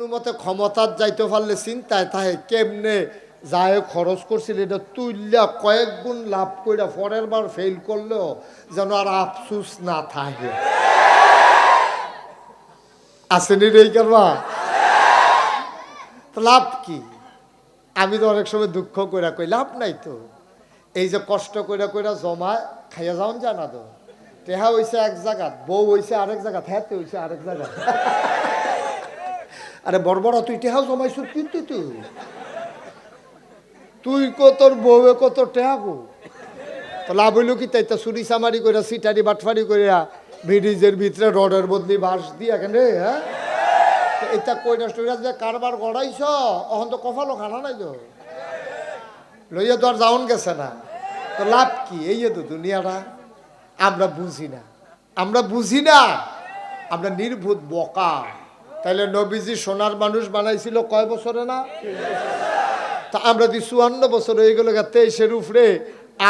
কোনো মতে ক্ষমতার যাইতে পারলে চিন্তায় তাহে কেমনে যায় খরচ করছিল এটা তুললা কয়েক গুণ লাভ করে পরের বার ফেল করলেও যেন আর আফসুস না থাকে। আসেনি রে করবা লাভ কি? আমি তো অনেক সময় দুঃখ কইরা কই লাভ নাই তো। এই যে কষ্ট কইরা কইরা জমা খাইয়া যাওন যায় না তো। টেহা হইছে এক জায়গাত, বউ হইছে আরেক জায়গাত, হ্যাঁ হইছে আরেক জায়গাত। আরে বড় তুই টেহা জমাইছ কিন্তু তুই তোর বউয়ে কত টেহা গো, তো লাভ হইল কি? তাই তো চুরি চামারি কইরা সিটারি বাটফারি কইরা ব্রিজের ভিতরে রডের বদলি বাঁশ দিয়া কেন রে? হ্যাঁ এটা কইরা টইরা যে কারবার গড়াইছ অহন তো কফালো খানা নাই তো, লইয়া তো আর যাওন গেছে না, তো লাভ কি? এই তো দুনিয়াটা আমরা বুঝি না, আমরা বুঝি না, আমরা নির্ভুত বোকা। তাইলে নবীজি সোনার মানুষ বানাইছিল কয় বছরে না? তা আমরা দি 54 বছর হয়ে গেল, 23-এর উপরে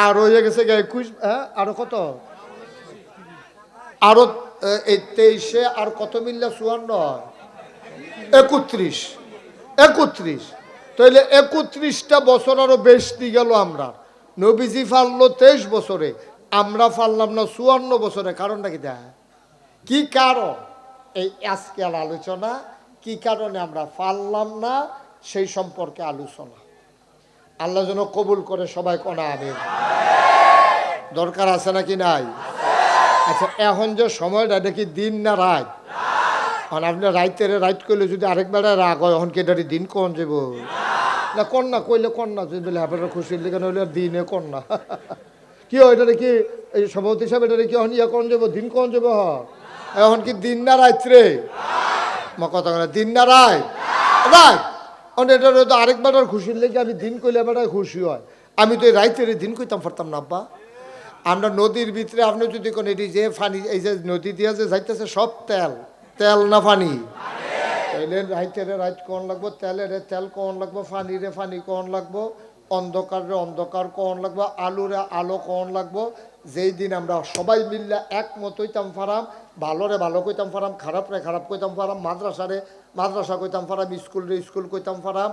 আর হয়ে গেছে 21, হ্যাঁ আরো কত, আরো এই 23-এ আর কত মিললে 54 31, 31। তাইলে 31টা বছর আরো বেশি গেল। আমরা নবীজি ফাললো 23 বছরে, আমরা ফাললাম না 54 বছরে। কারণটা কি? দেখ কি কারণ, এই আজকাল আলোচনা কি কারণে আমরা ফাললাম না সেই সম্পর্কে আলোচনা। আল্লাহ যেন কবুল করে, সবাই কোনা আমিন। দরকার আছে নাকি নাই? আচ্ছা এখন যে সময়টা দেখি দিন না রাত, এখন আপনি রাইতের রাইট করলে যদি আরেকবার রাগ হয়, এখন কেটারি দিন কোন যাব না কন্যা কইলে কন্যা যদি বলে আপনারা খুশির দিকে নইলে দিনে কন্যা কি হয় এটা কি? এই সভাপতি সাহেব এটা কি এখন ইয়া কোন যাব, দিন কোন যাব? এখন কি দিন না রাত রে? মা কথা বলে দিন না রাত, রাত। এটা তো আরেকবার খুশির লেগে আমি দিন কইলে এবার খুশি হয়। আমি তো এই রাইতের দিন কইতাম পারতাম না আব্বা। আমরা নদীর ভিতরে আপনি যদি কোন এটি যে পানি, এই যে নদী দিয়ে যে যাইতেছে সব তেল, তেল না পানি? তাইলে রাইতেরে রাইত কোন লাগবো, তেলেরে তেল কোন লাগবো, পানিরে পানি কোন লাগবো, অন্ধকারে অন্ধকার কোন লাগবো, আলোরে আলো কোন লাগবো। যেই দিন আমরা সবাই মিললে একমত হইতাম পারাম, ভালোরে ভালো কইতাম পারাম, খারাপরে খারাপ কইতাম পারাম, মাদ্রাসারে মাদ্রাসা কইতাম পারাম, স্কুলরে স্কুল কইতাম পারাম,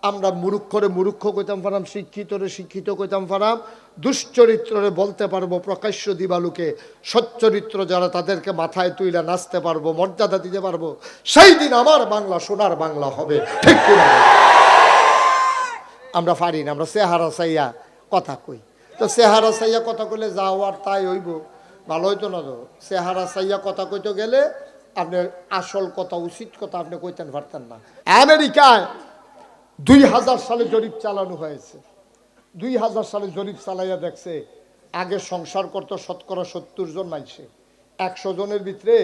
আমরা মুরুক্ষরে মুরুক্ষ কইতাম পারাম, শিক্ষিতরে শিক্ষিত কইতাম পারাম, দুশ্চরিত্ররে বলতে পারবো প্রকাশ্য দিবালুকে, সচ্চরিত্র যারা তাদেরকে মাথায় তুইলা নাচতে পারবো, মর্যাদা দিতে পারবো। সেই দিন আমার বাংলা সোনার বাংলা হবে, ঠিক কিনা? আমরা পারি না, আমরা চেহারা চাইয়া কথা কই। তো চেহারা চাইয়া কথা কইলে যাও আর তাই হইব, ভালো হইতো না তো। চেহারা চাইয়া কথা কইতে গেলে আপনার আসল কথা, উচিত কথা আপনি কইতেন পারতেন না। আমেরিকায় 2000 সালে জরিপ চালানো হয়েছে। 2000 সালে জরিপ চালাইয়া দেখছে আগে সংসার করতো শতকরা 70 জন মানুষে, 100 জনের ভিতরে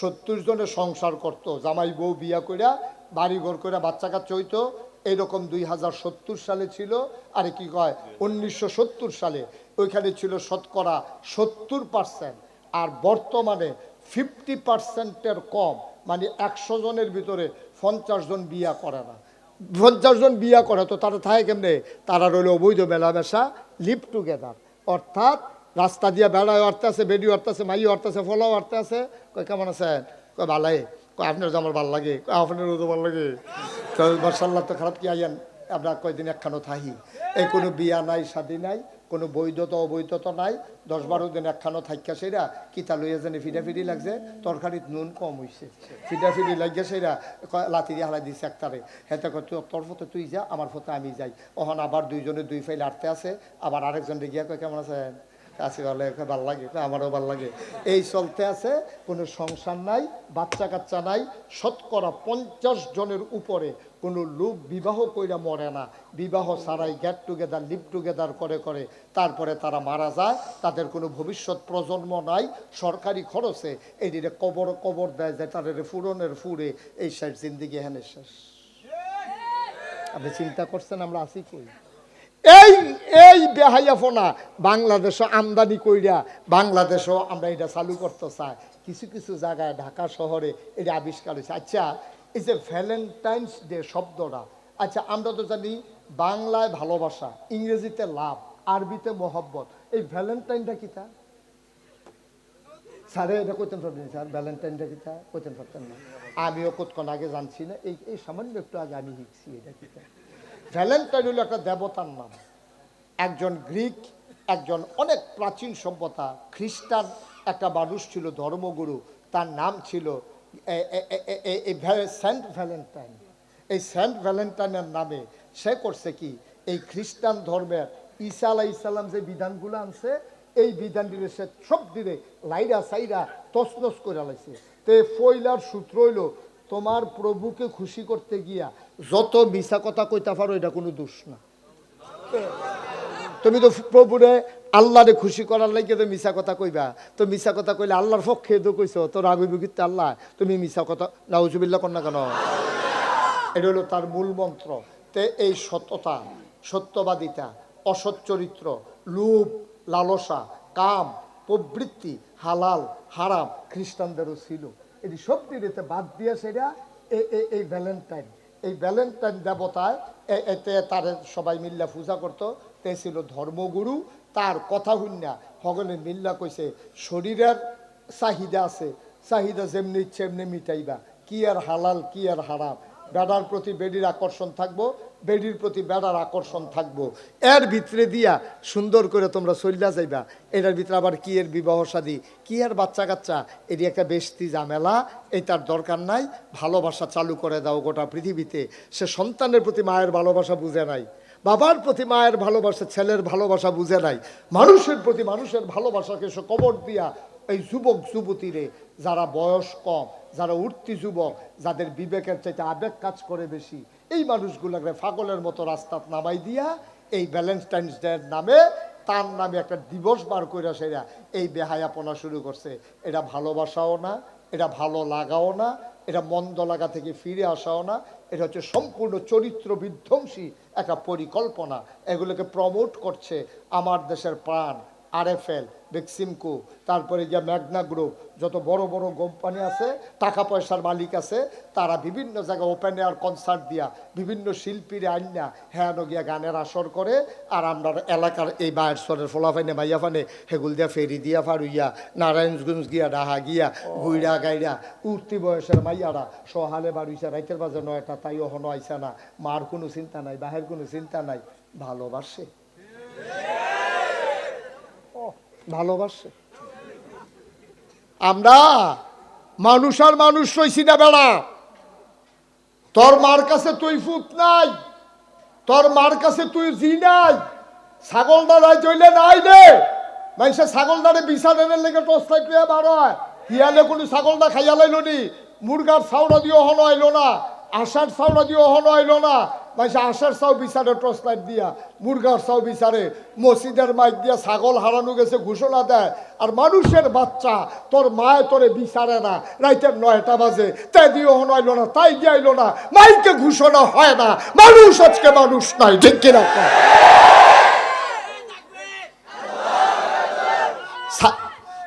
70 জনের সংসার করতো, জামাই বউ বিয়া কইরা বাড়ি ঘর কইরা বাচ্চা কাচ্চা হইতো। এইরকম 2070 সালে ছিল। আরে কি কয় 1970 সালে ওইখানে ছিল শতকরা 70%। আর বর্তমানে 50%-এর কম, মানে 100 জনের ভিতরে 50 জন বিয়া করে না। 50 জন বিয়া করে তো তারা থাকে কেমনে? তারা রইল অবৈধ মেলামেশা, লিভ টুগেদার, অর্থাৎ রাস্তা দিয়ে বেড়ায় অর্থে আছে, বেডি অর্থে আছে, মাই অর্থে আছে, ফলাও অর্থে আছে। কয় কেমন আছেন? কয় ভালাই। কয় আপনার তো আমার ভাল লাগে, আপনারও তো ভাল লাগে। তো মাশাআল্লাহ, তো খারাপ কি আইয়ান আমরা কয়দিন একখানো থাহি। এই কোনো বিয়া নাই, শাদী নাই, কোনো বৈধতা অবৈধতা নাই, 10-12 দিন একখানো থাইকা সেরা কিতা লইয়া জানি ফিডাফিডি লাগছে, তরকারিত নুন কম হইছে, ফিডাফিডি লাগিয়া সেরা লাথি দিয়ে হালাই দিচ্ছে একটারে। হেতে কয় তোর ফতে তুই যা, আমার ফতে আমি যাই। ওখানে আবার দুইজনে দুই ফাইল আটতে আছে, আবার আরেকজন গিয়া কয় কেমন আছেন? কাছে ভালো, ভাল লাগে, আমারও ভাল লাগে। এই চলতে আছে, কোনো সংসার নাই, বাচ্চা কাচ্চা নাই। শতকরা 50 জনের উপরে কোনো লোক বিবাহ কইরা মরে না, বিবাহ ছাড়াই গেট টুগেদার, লিভ টুগেদার করে করে তারপরে তারা মারা যায়। তাদের কোনো ভবিষ্যৎ প্রজন্ম নাই। সরকারি খরচে এদিকে কবর কবর দেয় যায়, তাদের ফুরনের ফুরে এই সাইড জিন্দিগি হেনে শেষ। আপনি চিন্তা করছেন আমরা আছি কই? এই এই বেহাইয়াফোনা বাংলাদেশও আমদানি কইরা বাংলাদেশও আমরা এটা চালু করতে চাই। কিছু কিছু জায়গায় ঢাকা শহরে এটা আবিষ্কার হয়েছে। আচ্ছা, এই যে ভ্যালেন্টাইন্স ডে শব্দটা, আচ্ছা আমরা তো জানি বাংলায় ভালোবাসা, ইংরেজিতে লাভ, আরবিতে মোহব্বত। এই ভ্যালেন্টাইনটা কি? তা স্যারে এটা কইতেন পারবেন স্যার ভ্যালেন্টাইন ডে কিতা কইতেন পারতেন না। আমিও কতক্ষণ আগে জানছি না, এই সামান্য একটু আগে আমি শিখছি এটা কিতা। ভ্যালেন্টাইন হলো একটা দেবতার নাম, একজন গ্রিক, একজন অনেক প্রাচীন সভ্যতা খ্রিস্টান একটা মানুষ ছিল ধর্মগুরু, তার নাম ছিল সেন্ট ভ্যালেন্টাইন। এই সেন্ট ভ্যালেন্টাইনের নামে সে করছে কি, এই খ্রিস্টান ধর্মের ঈসা আলাইহিস সালাম যে বিধানগুলো আনছে এই বিধান দিলে সে সব দিলে লাইরা সাইরা তছনছ করে লাইছে। তে ফইলার সূত্র হইল তোমার প্রভুকে খুশি করতে গিয়া যত মিছা কথা কইতা পারো এটা কোনো দোষ না। তুমি তো প্রভুরে আল্লাহরে খুশি করার লাগে তো মিছা কথা কইবা, তো মিছা কথা কইলে আল্লাহর পক্ষে তো কইছো, তোর আবির্ভূত আল্লাহ, তুমি মিছা কথা নাউজুবিল্লাহ কর না কেন? এটা হলো তার মূল মন্ত্র। তে এই সততা, সত্যবাদিতা, অসৎ চরিত্র, লোভ, লালসা, কাম, প্রবৃত্তি, হালাল হারাম খ্রিস্টানদেরও ছিল। এটি সব দিতে বাদ দিয়ে সেটা এই ভ্যালেন্টাইন, এই ভ্যালেন্টাইন দেবতায় এতে তার সবাই মিল্লা পূজা করতো। তে ছিল ধর্মগুরু, তার কথা শুনিয়া সকলে মিল্লা কইছে শরীরের চাহিদা আছে, চাহিদা যেমনি ইচ্ছে এমনি মিটাইবা, কি আর হালাল কি আর হারাম, বেড়ার প্রতি বেডির আকর্ষণ থাকবো, বেডির প্রতি বেড়ার আকর্ষণ থাকবো, এর ভিতরে দিয়া সুন্দর করে তোমরা চলিয়া যাইবা। এটার ভিতরে আবার কি এর বিবাহ শাদী, কি আর বাচ্চা কাচ্চা, এটি একটা বেশতি ঝামেলা, এটার দরকার নাই। ভালোবাসা চালু করে দাও গোটা পৃথিবীতে। সে সন্তানের প্রতি মায়ের ভালোবাসা বুঝে নাই, বাবার প্রতি মায়ের ভালোবাসা, ছেলের ভালোবাসা বুঝে নাই, মানুষের প্রতি মানুষের ভালোবাসাকে সে কবর দিয়া এই যুবক যুবতীরে, যারা বয়স কম, যারা উঠতি যুবক, যাদের বিবেকের চাইতে আবেগ কাজ করে বেশি, এই মানুষগুলোকে পাগলের মতো রাস্তা নামাই দিয়া এই ভ্যালেন্টাইন্স ডের নামে, তার নামে একটা দিবস বার করে সেরা এই বেহায়াপনা শুরু করছে। এটা ভালোবাসাও না, এটা ভালো লাগাও না, এটা মন্দ লাগা থেকে ফিরে আসাও না, এটা হচ্ছে সম্পূর্ণ চরিত্র বিধ্বংসী একটা পরিকল্পনা। এগুলোকে প্রমোট করছে আমার দেশের প্রাণ আরএফএল, বেক্সিমকো, তারপরে গিয়া ম্যাগনা গ্রুপ, যত বড় বড় কোম্পানি আছে, টাকা পয়সার মালিক আছে, তারা বিভিন্ন জায়গায় ওপেন এয়ার কনসার্ট দিয়া বিভিন্ন শিল্পীরা আইনা হ্যাঁ গিয়া গানের আসর করে। আর আমরা এলাকার এই বায়েরসরের ফোলাফাইনে মাইয়াফানে হেগুল দিয়া ফেরি দিয়া ফারুইয়া নারায়ণগঞ্জ গিয়া ডাহা গিয়া গুইরা গাইরা উঠতি বয়সের মাইয়ারা সহালে বাড়ুইছে রাইতের বাজে 9টা, তাই ওহনো আইসা না, মার কোনো চিন্তা নাই, বাহের কোনো চিন্তা নাই, ভালোবাসে, ভালোবাসে। আমরা মানুষ আর মানুষ রইছি না বেড়া। তোর মার কাছে তুই ফুট নাই, তোর মার কাছে তুই জি নাই, ছাগল দাঁড়াই চলে নাই রে মানুষের ছাগল দাঁড়ে বিছানের লেগে টস লাইটে বার হয়, হিয়ালে কোনো ছাগলটা খাইয়া লাইল নি, মুরগার ছাউড়া দিয়ে হনো আইলো না, আশার ছাউড়া দিয়ে হনো আইলো না, মাইসে আশার চাও বিচারে টর্চ লাইট দিয়া, মুরগার চাও বিচারে, মসজিদের মাইক দিয়া ছাগল হারানো গেছে ঘোষণা দেয়। আর মানুষের বাচ্চা তোর মায় তোরে বিচারে না, রাইতের 9টা বাজে, তাই দিয়ে হনো আইলো না, তাই দিয়ে আইলো না, মাইকে ঘোষণা হয় না, মানুষ আজকে মানুষ নাই, ঠিক কিনা?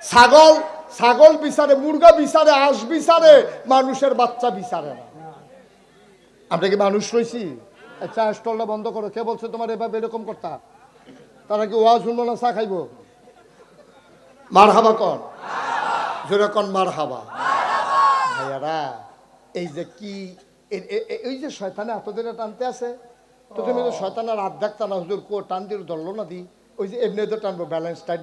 ছাগল ছাগল বিচারে, মুরগা বিচারে, হাঁস বিচারে, মানুষের বাচ্চা বিচারে না। আমরা কি মানুষ রয়েছি? চা স্টলটা বন্ধ করো। কে বলছে তোমার এভাবে এরকম করতা? তারা কি ওয়াজ শুনবো না চা খাইবো? মার হাবা কন, যেরকম মার হাবা ভাইয়ারা। এই যে কি এই যে শয়তানে এতদিন টানতে আছে, তো তুমি তো শয়তানের রাত দেখতা না, হুজুর কো টান দিয়ে ধরলো না দি, ওই যে এমনি তো টানবো, ব্যালেন্স টাইট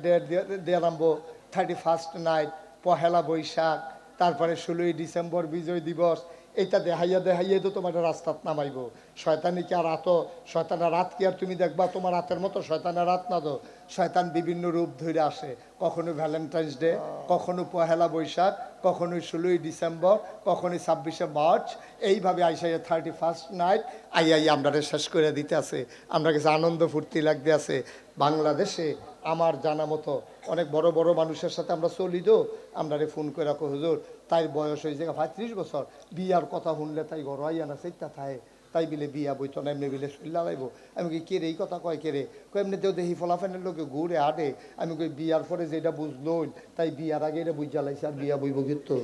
দিয়ে নামবো, 31st নাইট, পহেলা বৈশাখ, তারপরে 16ই ডিসেম্বর বিজয় দিবস, এইটা দেখাইয়া দেখাইয়া তো তোমার রাস্তাত নামাইব। শয়তানি কি আর রাত, শয়তানের রাত কি আর তুমি দেখবা তোমার রাতের মতো? শয়তানের রাত না তো, শয়তান বিভিন্ন রূপ ধরে আসে, কখনো ভ্যালেন্টাইন্স ডে, কখনো পহেলা বৈশাখ, কখনো 16ই ডিসেম্বর, কখনো 26শে মার্চ, এইভাবে আইসাইয়া 31st নাইট আই আমরা শেষ করে দিতে আছে। আমরা কাছে আনন্দ ফুর্তি লাগতে আছে। বাংলাদেশে আমার জানা মতো অনেক বড় বড় মানুষের সাথে আমরা চলি, তো আমরা ফোন করে রাখো, হুজুর তাই বয়স হয়ে যায় 35 বছর, বিয়ার কথা শুনলে তাই গড়াইয়া না সেইটা থায়, তাই বিলে বিয়া বইতো না, এমনি বিলে শরীর লাগাইব। আমি কই কে রে এই কথা কয়, কে রে কয় এমনিতেও দেখি ফলাফেনের লোকে ঘুরে আটে। আমি কই বিয়ার পরে যেটা বুঝলো, তাই বিয়ার আগে এটা বুঝা লাইছে, আর বিয়া বইব কিন্তু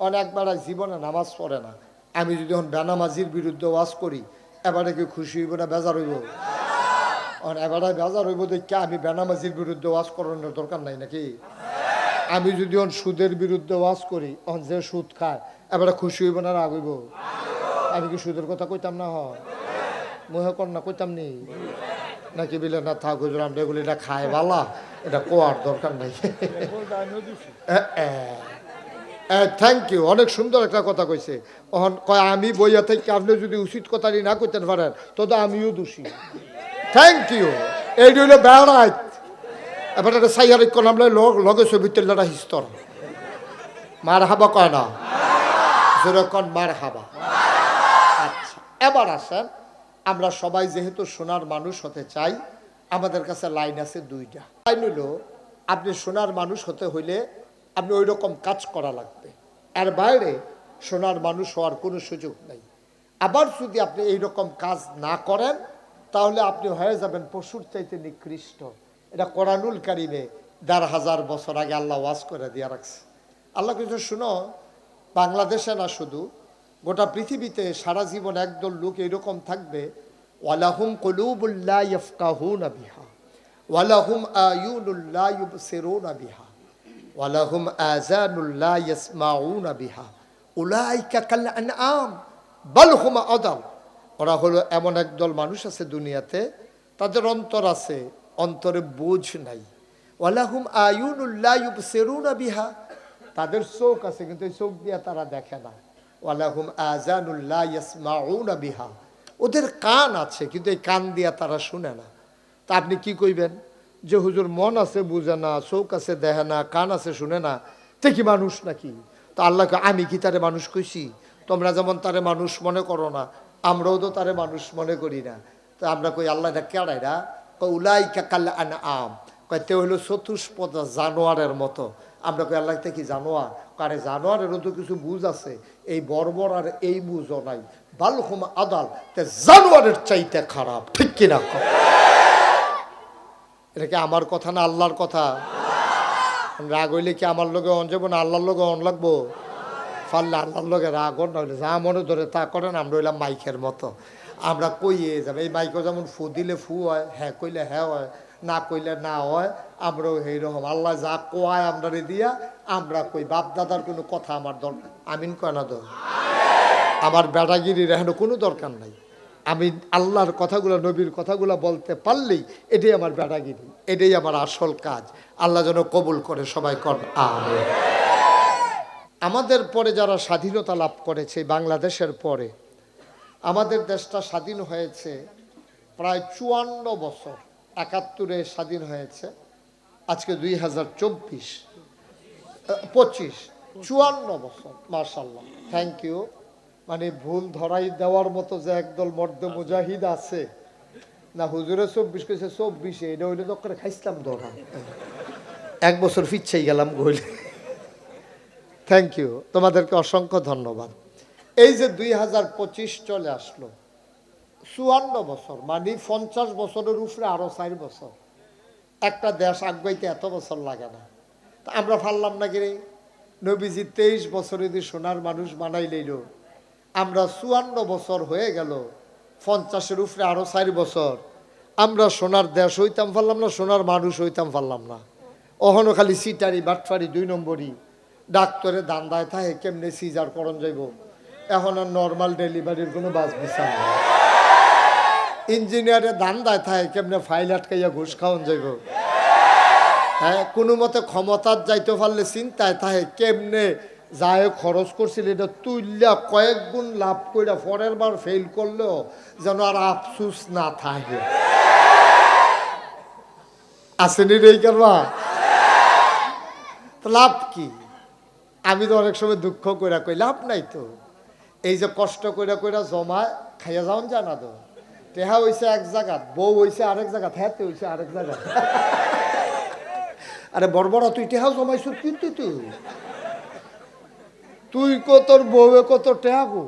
অনেকবার জীবনে নামাজ পড়ে না। আমি যদি এখন বেনামাজির বিরুদ্ধে ওয়াজ করি, এবারে কি খুশি হইব না বেজার হইব? এবারে বেজার হইব দেখে আমি বেনামাজির বিরুদ্ধে ওয়াজ করানোর দরকার নাই নাকি? আমি যদি সুদের বিরুদ্ধে ওয়াজ করি যে সুদ খায় এবারে খুশি হইব না রাগ হইব? আমি কি সুদের কথা কইতাম না? হয় মুহে কর না কইতাম নি নাকি বিলে না থাক হুজুর আমরা এগুলি এটা খায় বালা, এটা কোয়ার দরকার নাই। থ্যাংক ইউ, অনেক সুন্দর একটা কথা কইছে। কয় আমি বইয়া থেকে আপনি যদি উচিত কথাটি না করতে পারেন তো আমিও দোষী। থ্যাংক ইউ, এইটি হইল বেড়াইত। এবার একটা সাইয়ার নামলে লগে ছবি তেলাটা হিস্তর মার হাবা কয় না, যেরকম মার হাবা। আচ্ছা, এবার আসেন, আমরা সবাই যেহেতু সোনার মানুষ হতে চাই, আমাদের কাছে লাইন আছে দুইটা। লাইন হইল আপনি সোনার মানুষ হতে হইলে আপনি ওই রকম কাজ করা লাগবে, এর বাইরে সোনার মানুষ হওয়ার কোনো সুযোগ নেই। আবার যদি আপনি এই রকম কাজ না করেন তাহলে আপনি হয়ে যাবেন পশুর চাইতে নিকৃষ্ট। এটা কোরআনুল কারিমে ১,৫০০ বছর আগে আল্লাহ ওয়াজ করে দিয়ে রাখছে। আল্লাহ কিছু শুনো, বাংলাদেশে না শুধু গোটা পৃথিবীতে সারা জীবন একদল লোক এরকম থাকবে, ওয়ালাহুম কুলুবুল লা ইয়াফকাহুনা বিহা ওয়ালাহুম আয়ুনুল লা ইউবসিরুনা বিহা ওয়ালাহুম আযানুল লা ইয়াসমাউনা বিহা উলাইকা কাল আনআম বাল হুম আদাল। ওরা হলো এমন একদল মানুষ আছে দুনিয়াতে, তাদের অন্তর আছে, অন্তরে বোঝ নাই। ওয়ালাহুম আয়ুনুল লা ইউবসিরুনা বিহা, তাদের চোখ আছে কিন্তু এই চোখ দিয়ে তারা দেখে না। ওয়ালাহুম আযানুল লা ইয়াসমাউনা বিহা, ওদের কান আছে কিন্তু এই কান দিয়া তারা শুনে না। তা আপনি কি কইবেন যে হুজুর মন আছে বুঝে না, চোখ আছে দেখে না, কান আছে শুনে না, তে কি মানুষ নাকি? তো আল্লাহকে আমি কি তারে মানুষ কইছি? তোমরা যেমন তারে মানুষ মনে করো না, আমরাও তো তারে মানুষ মনে করি না। তো আমরা কই আল্লাহ এটা কেড়াইরা উলাইকা কাল আনআম, কইতে হইলো চতুষ্পদ জানোয়ারের মতো। আমরা কই আল্লাহ কি জানোয়ার? কারে জানোয়ারেরও তো কিছু বুঝ আছে, এই বর্বর আর এই বুঝও নাই। বাল হুম আদাল, তে জানোয়ারের চাইতে খারাপ, ঠিক কিনা? এটা কি আমার কথা না আল্লাহর কথা? রাগ হইলে কি আমার লগে অন যাবো না আল্লাহর লগে অন লাগবো? পারলে আল্লাহর লগে রাগ অন নইলে যা মনে ধরে তা করেন। আমরা হইলাম মাইকের মতো, আমরা কইয়ে যাবে। এই মাইকও যেমন ফু দিলে ফু হয়, হ্যাঁ কইলে হ্যাঁ হয়, না কইলে না হয়। আমরাও এইরকম, আল্লাহ যা কোয়ায় আমরা দিয়া আমরা কই। বাপ দাদার কোনো কথা আমার দরকার, আমিন কয় না তো? আমার বেড়াগিরির এখন কোনো দরকার নাই। আমি আল্লাহর কথাগুলো, নবীর কথাগুলো বলতে পারলেই এটাই আমার বেড়াগিরি, এটাই আমার আসল কাজ। আল্লাহ যেন কবুল করে, সবাই কর আমিন। আমাদের পরে যারা স্বাধীনতা লাভ করেছে, বাংলাদেশের পরে আমাদের দেশটা স্বাধীন হয়েছে প্রায় ৫৪ বছর। ৭১-এ স্বাধীন হয়েছে, আজকে ২০২৪, ২৫, ৫৪ বছর। মাশাআল্লাহ, থ্যাংক ইউ। মানে ভুল ধরাই দেওয়ার মতো যে একদল মর্দ মুজাহিদ আছে না, হুজুরে ২৪ কেছে, ২৪-এ এটা হইলে তো করে খাইছিলাম ধরা, ১ বছর ফিরছেই গেলাম গইলে। থ্যাংক ইউ, তোমাদেরকে অসংখ্য ধন্যবাদ। এই যে ২০২৫ চলে আসলো, ৫৪ বছর, মানে ৫০ বছরের উপরে আরো ৪ বছর। একটা দেশ আগাইতে এত বছর লাগে না। তা আমরা পারলাম না কি রে? নবীজি ২৩ বছরে যদি সোনার মানুষ বানাই লইল, আমরা ৫৪ বছর হয়ে গেল, ৫০-এর উপরে আরো ৪ বছর, আমরা সোনার দেশ হইতাম পারলাম না, সোনার মানুষ হইতাম পারলাম না। অহনো খালি সিটারি বাটফারি ২ নম্বরই। ডাক্তারে দান্দায় থাকে কেমনে সিজার করণ যাইব, এখন আর নর্মাল ডেলিভারির কোনো বাস বিচার নেই। ইঞ্জিনিয়ারে দান্দায় থাকে কেমনে ফাইল আটকাইয়া ঘুষ খাওয়ান যাইব। হ্যাঁ, কোনো মতে ক্ষমতার যাইতে পারলে চিন্তায় থাকে কেমনে যায় খরচ করছিল এটা তুইলা কয়েক গুণ লাভ কইরা পরের বার ফেল করলেও যেন আর আফসুস না থাকে। আসেনি রে করবা লাভ কি? আমি তো অনেক সময় দুঃখ কইরা কই লাভ নাই তো। এই যে কষ্ট কইরা কইরা জমা খাইয়া যাওন জানা তো, টেহা হইছে এক জায়গা, বউ হইছে আরেক জায়গা, হ্যাতে হইছে আরেক জায়গা। আরে বড় তুই টেহাও জমাইছ কিন্তু তুই তোর বউয়ে কত টেহা গো,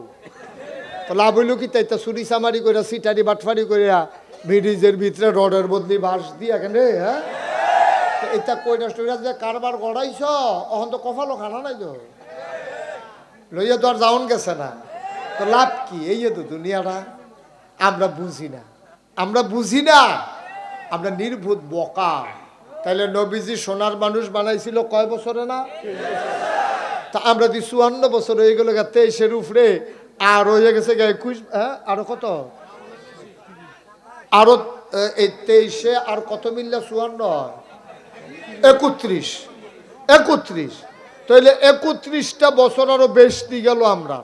তো লাভ হইল কি? তাই তো চুরি চামারি কইরা সিটারি বাটফারি কইরা ব্রিজের ভিতরে রডের বদলি বাঁশ দিয়ে এখানে। হ্যাঁ, এটা কইরা টইরা যে কারবার গড়াইছ, অহন তো কপালও খানা নাই তো, লইয়া তো আর যাওন গেছে না, তো লাভ কি? এই তো দুনিয়াটা আমরা বুঝি না, আমরা বুঝি না, আমরা নির্ভুত বোকা। তাইলে নবীজি সোনার মানুষ বানাইছিল কয় বছরে না? তা আমরা দি 54 বছর হয়ে গেল, 23-এর উপরে আর হয়ে গেছে 21, হ্যাঁ আরো কত, আরো এই 23-এ আর কত মিললে 54, 31, 31। তাইলে 31টা বছর আরো বেশি গেল। আমরা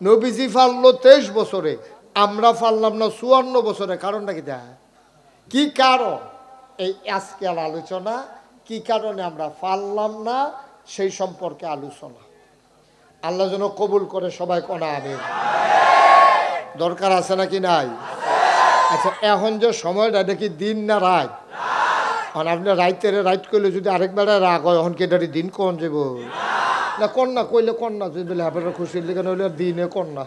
নবীজি ফাললো 23 বছরে, আমরা ফাললাম না 54 বছরে। কারণটা কি দেয়? কি কারণ? এই আজকের আলোচনা কি কারণে আমরা পারলাম না সেই সম্পর্কে আলোচনা। আল্লাহ যেন কবুল করে, সবাই কোনা আমিন। দরকার আছে নাকি নাই? আচ্ছা, এখন যে সময়টা, এটা কি দিন না রাত? এখন আপনি রাইতের রাইট করলে যদি আরেকবার রাগ হয়, এখন কি এটা দিন কোন যাব না? কন্যা কইলে কন্যা যদি আপনারা খুশির লেগে হইলে দিনে কন্যা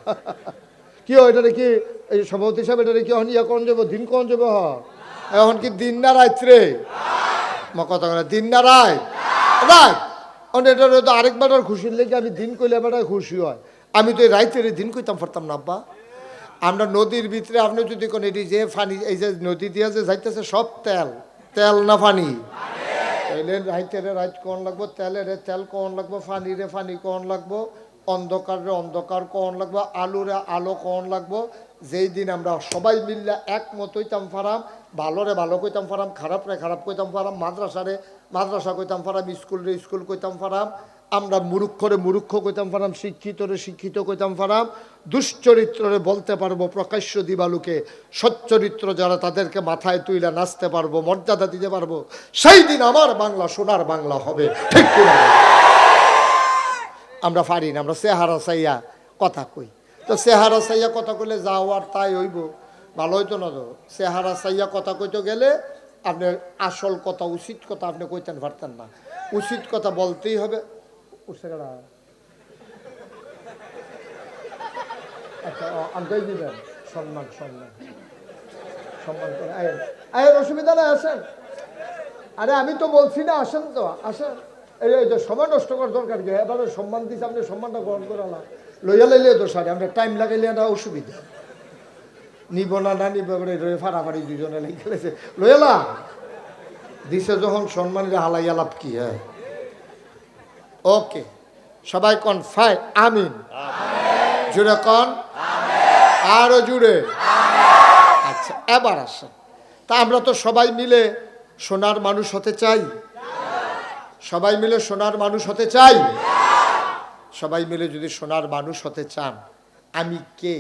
কি হয়? এটা কি এই সভাপতি সাহেব, এটা কি এখন ইয়া কোন যাব, দিন কোন যাব? এখন কি দিন না রাত রে? মা কথা বলে দিন না রাত? রাত। এটা তো আরেকবার খুশির লেগে আমি দিন কইলে এবার খুশি হয়। আমি তো এই রাইতের দিন কইতাম পারতাম না আব্বা। আমরা নদীর ভিতরে আপনি যদি কোন এটি যে পানি, এই যে নদী দিয়ে যে যাইতেছে সব তেল, তেল না পানি? তাইলে রাইতের রাইত কোন লাগবো, তেলের তেল কোন লাগবো, পানিরে পানি কোন লাগবো, অন্ধকারে অন্ধকার কোন লাগবো, আলোরে আলো কোন লাগবো। যেই দিন আমরা সবাই মিললে একমত হইতাম পারাম, ভালোরে ভালো কইতাম পারাম, খারাপরে খারাপ কইতাম পারাম, মাদ্রাসারে মাদ্রাসা কইতাম পারাম, স্কুলরে স্কুল কইতাম পারাম, আমরা মুরুক্ষরে মুরুক্ষ কইতাম পারাম, শিক্ষিতরে শিক্ষিত কইতাম পারাম, দুশ্চরিত্ররে বলতে পারবো প্রকাশ্য দিবালুকে, সচ্চরিত্র যারা তাদেরকে মাথায় তুইলা নাচতে পারবো, মর্যাদা দিতে পারবো। সেই দিন আমার বাংলা সোনার বাংলা হবে, ঠিক কিনা? আমরা পারি না, আমরা চেহারা চাইয়া কথা কই। তো চেহারা চাইয়া কথা কইলে যা হওয়ার তাই হইব, ভালো হইতো না তো? চেহারা চাইয়া কথা কইতে গেলে আপনার আসল কথা, উচিত কথা আপনি কইতেন পারতেন না। উচিত কথা বলতেই হবে। আচ্ছা, আগে দিবেন সম্মান, সম্মান সম্মান করে আয়েন, আয়েন, অসুবিধা নাই, আসেন। আরে আমি তো বলছি না, আসেন তো, আসেন। এই যে সময় নষ্ট করার দরকার কি? এবারে সম্মান দিচ্ছে, আপনি সম্মানটা গ্রহণ করালাম, লইয়া লাইলে তো সারি, আমরা টাইম লাগাইলে না অসুবিধা, নিব না না নিব ফাড়াফাড়ি দুজনে লেগে গেছে, লইয়ালা দিছে যখন সম্মানের হালাইয়া লাভ কি? হ্যাঁ, ওকে, সবাই কন ফাই আমিন, জুড়ে কন, আরো জুড়ে। আচ্ছা, এবার আসেন। তা আমরা তো সবাই মিলে সোনার মানুষ হতে চাই, সবাই মিলে সোনার মানুষ হতে চাই। সবাই মিলে যদি সোনার মানুষ হতে চান, আমি কে,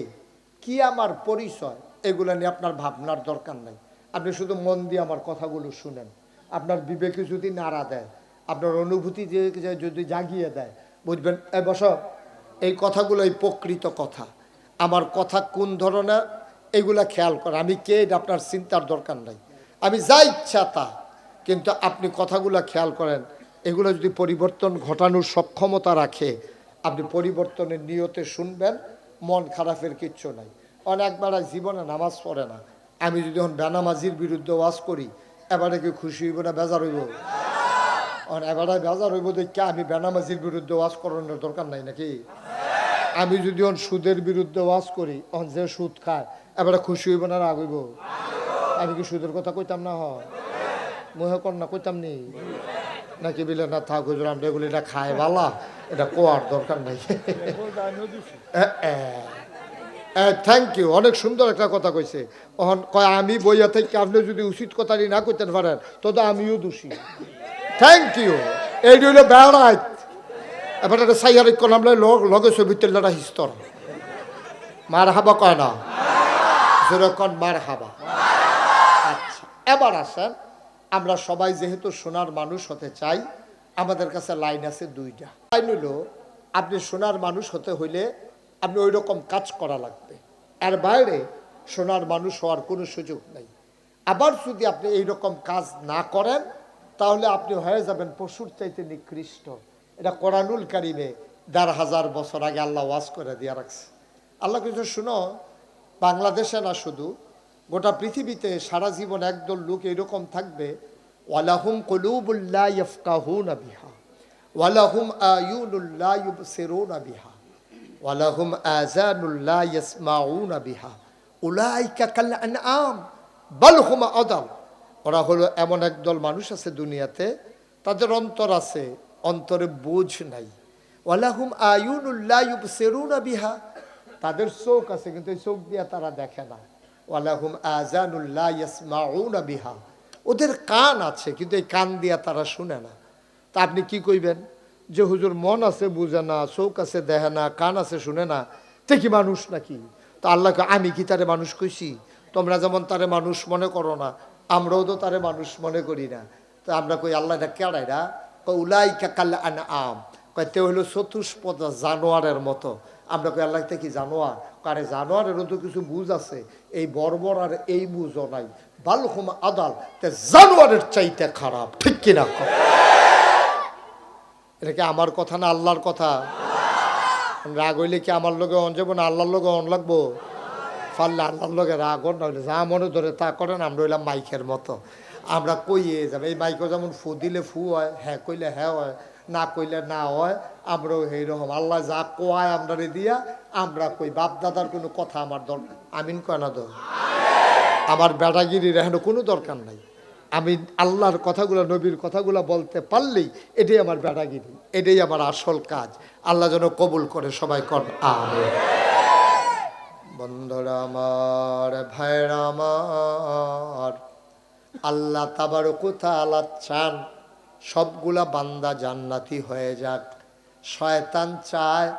কি আমার পরিচয়, এগুলো নিয়ে আপনার ভাবনার দরকার নাই। আপনি শুধু মন দিয়ে আমার কথাগুলো শুনেন। আপনার বিবেকে যদি নাড়া দেয়, আপনার অনুভূতি যে যদি জাগিয়ে দেয়, বুঝবেন বস এই কথাগুলো এই প্রকৃত কথা। আমার কথা কোন ধরনের এগুলা খেয়াল করেন। আমি কে এটা আপনার চিন্তার দরকার নাই, আমি যা ইচ্ছা তা। কিন্তু আপনি কথাগুলো খেয়াল করেন, এগুলো যদি পরিবর্তন ঘটানোর সক্ষমতা রাখে, আপনি পরিবর্তনের নিয়তে শুনবেন, মন খারাপের কিচ্ছু নাই। অনেকবার জীবনে নামাজ পড়ে না, আমি যদি এখন বেনামাজির বিরুদ্ধে ওয়াজ করি, এবারে কি খুশি হইব না বেজার হইব? এবারে বেজার হইব দেখে আমি বেনামাজির বিরুদ্ধে ওয়াজ করানোর দরকার নাই নাকি? আমি যদি এখন সুদের বিরুদ্ধে ওয়াজ করি, এখন যে সুদ খায়, এবারে খুশি হইব না রাগ হইব? আমি কি সুদের কথা কইতাম না? হয় মুহে কর না কইতাম নি নাকি? বিলে না থাক হুজুর, আমরা এগুলি এটা খায় বালা, এটা কোয়ার দরকার নাই। থ্যাংক ইউ, অনেক সুন্দর একটা কথা কইছে। এখন কয় আমি বইয়া থেকে আপনি যদি উচিত কথাটি না করতে পারেন, তো আমিও দোষী। থ্যাংক ইউ, এইটি হইল বেড়াইত। এবার একটা সাইয়ার নামলে লগে ছবি তেলটা হিস্তর মার হাবা কয় না, যেরকম মার হাবা। আচ্ছা, এবার আসেন, আমরা সবাই যেহেতু সোনার মানুষ হতে চাই, আমাদের কাছে লাইন আছে দুইটা। লাইন হইল, আপনি সোনার মানুষ হতে হইলে আপনি ওই রকম কাজ করা লাগবে, এর বাইরে সোনার মানুষ হওয়ার কোনো সুযোগ নেই। আবার যদি আপনি এই রকম কাজ না করেন, তাহলে আপনি হয়ে যাবেন পশুর চাইতে নিকৃষ্ট। এটা কোরআনুল কারিমে ১,৫০০ বছর আগে আল্লাহ ওয়াজ করে দিয়ে রাখছে। আল্লাহ কিছু শুনো, বাংলাদেশে না শুধু গোটা পৃথিবীতে সারা জীবন একদল লোক এরকম থাকবে, ওয়ালাহুম কুলুবুল লা ইয়াফকাহুনা বিহা ওয়ালাহুম আয়ুনুল লা ইউবসিরুনা বিহা ওয়ালাহুম আযানুল লা ইয়াসমাউনা বিহা উলাইকা কাল আনআম বাল হুম আদাল। ওরা হলো এমন একদল মানুষ আছে দুনিয়াতে, তাদের অন্তর আছে, অন্তরে বোঝ নাই। ওয়ালাহুম আয়ুনুল্লাহ ইউবসিরুনা বিহা, তাদের চোখ আছে কিন্তু এই চোখ দিয়ে তারা দেখে না। ওয়ালাহুম আযানুল্লাহ ইয়াসমাউনা বিহা, ওদের কান আছে কিন্তু এই কান দিয়া তারা শুনে না। তা আপনি কি কইবেন যে হুজুর মন আছে বুঝে না, চোখ আছে দেখে না, কান আছে শুনে না, তে কি মানুষ নাকি? তো আল্লাহকে আমি কি তারে মানুষ কইছি? তোমরা যেমন তারে মানুষ মনে করো না, আমরাও তো তারে মানুষ মনে করি না। তো আমরা কই আল্লাহ এটা কেড়াইরা উলাইকা কাল আনআম, কইতে হইলো চতুষ্পদ জানোয়ারের মতো। আমরা কই আল্লাহ কি জানোয়ার? কারে জানোয়ারেরও তো কিছু বুঝ আছে, এই বর্বর আর এই বুঝও নাই। বালহুম আদাল, তে জানোয়ারের চাইতে খারাপ, ঠিক কিনা? এটা কি আমার কথা না আল্লাহর কথা? রাগ হইলে কি আমার লোকে অন যাবো না আল্লাহর লোকে অন লাগবো? পারলে আল্লাহর লোকে রাগ অন না হইলে যা মনে ধরে তা করেন। আমরা হইলাম মাইকের মতো, আমরা কইয়ে যাবে। এই মাইকও যেমন ফু দিলে ফু হয়, হ্যাঁ কইলে হ্যাঁ হয়, না কইলে না হয়। আমরাও এইরকম আল্লাহ যা কোয়ায় আমরা দিয়া আমরা কই। বাপ দাদার কোনো কথা আমার দরকার, আমিন কয় না দর, আমার বেটাগিরির এখন কোনো দরকার নাই। আমি আল্লাহর কথাগুলো, নবীর কথাগুলো বলতে পারলেই এটাই আমার বেটাগিরি, এটাই আমার আসল কাজ। আল্লাহ যেন কবুল করে, সবাই কর আমিন। বন্ধুরা আমার, ভাইরা আমার, আল্লাহ তাবারক ওয়া তাআলা চান সবগুলা বান্দা জান্নাতি হয়ে যাক। শয়তান চায়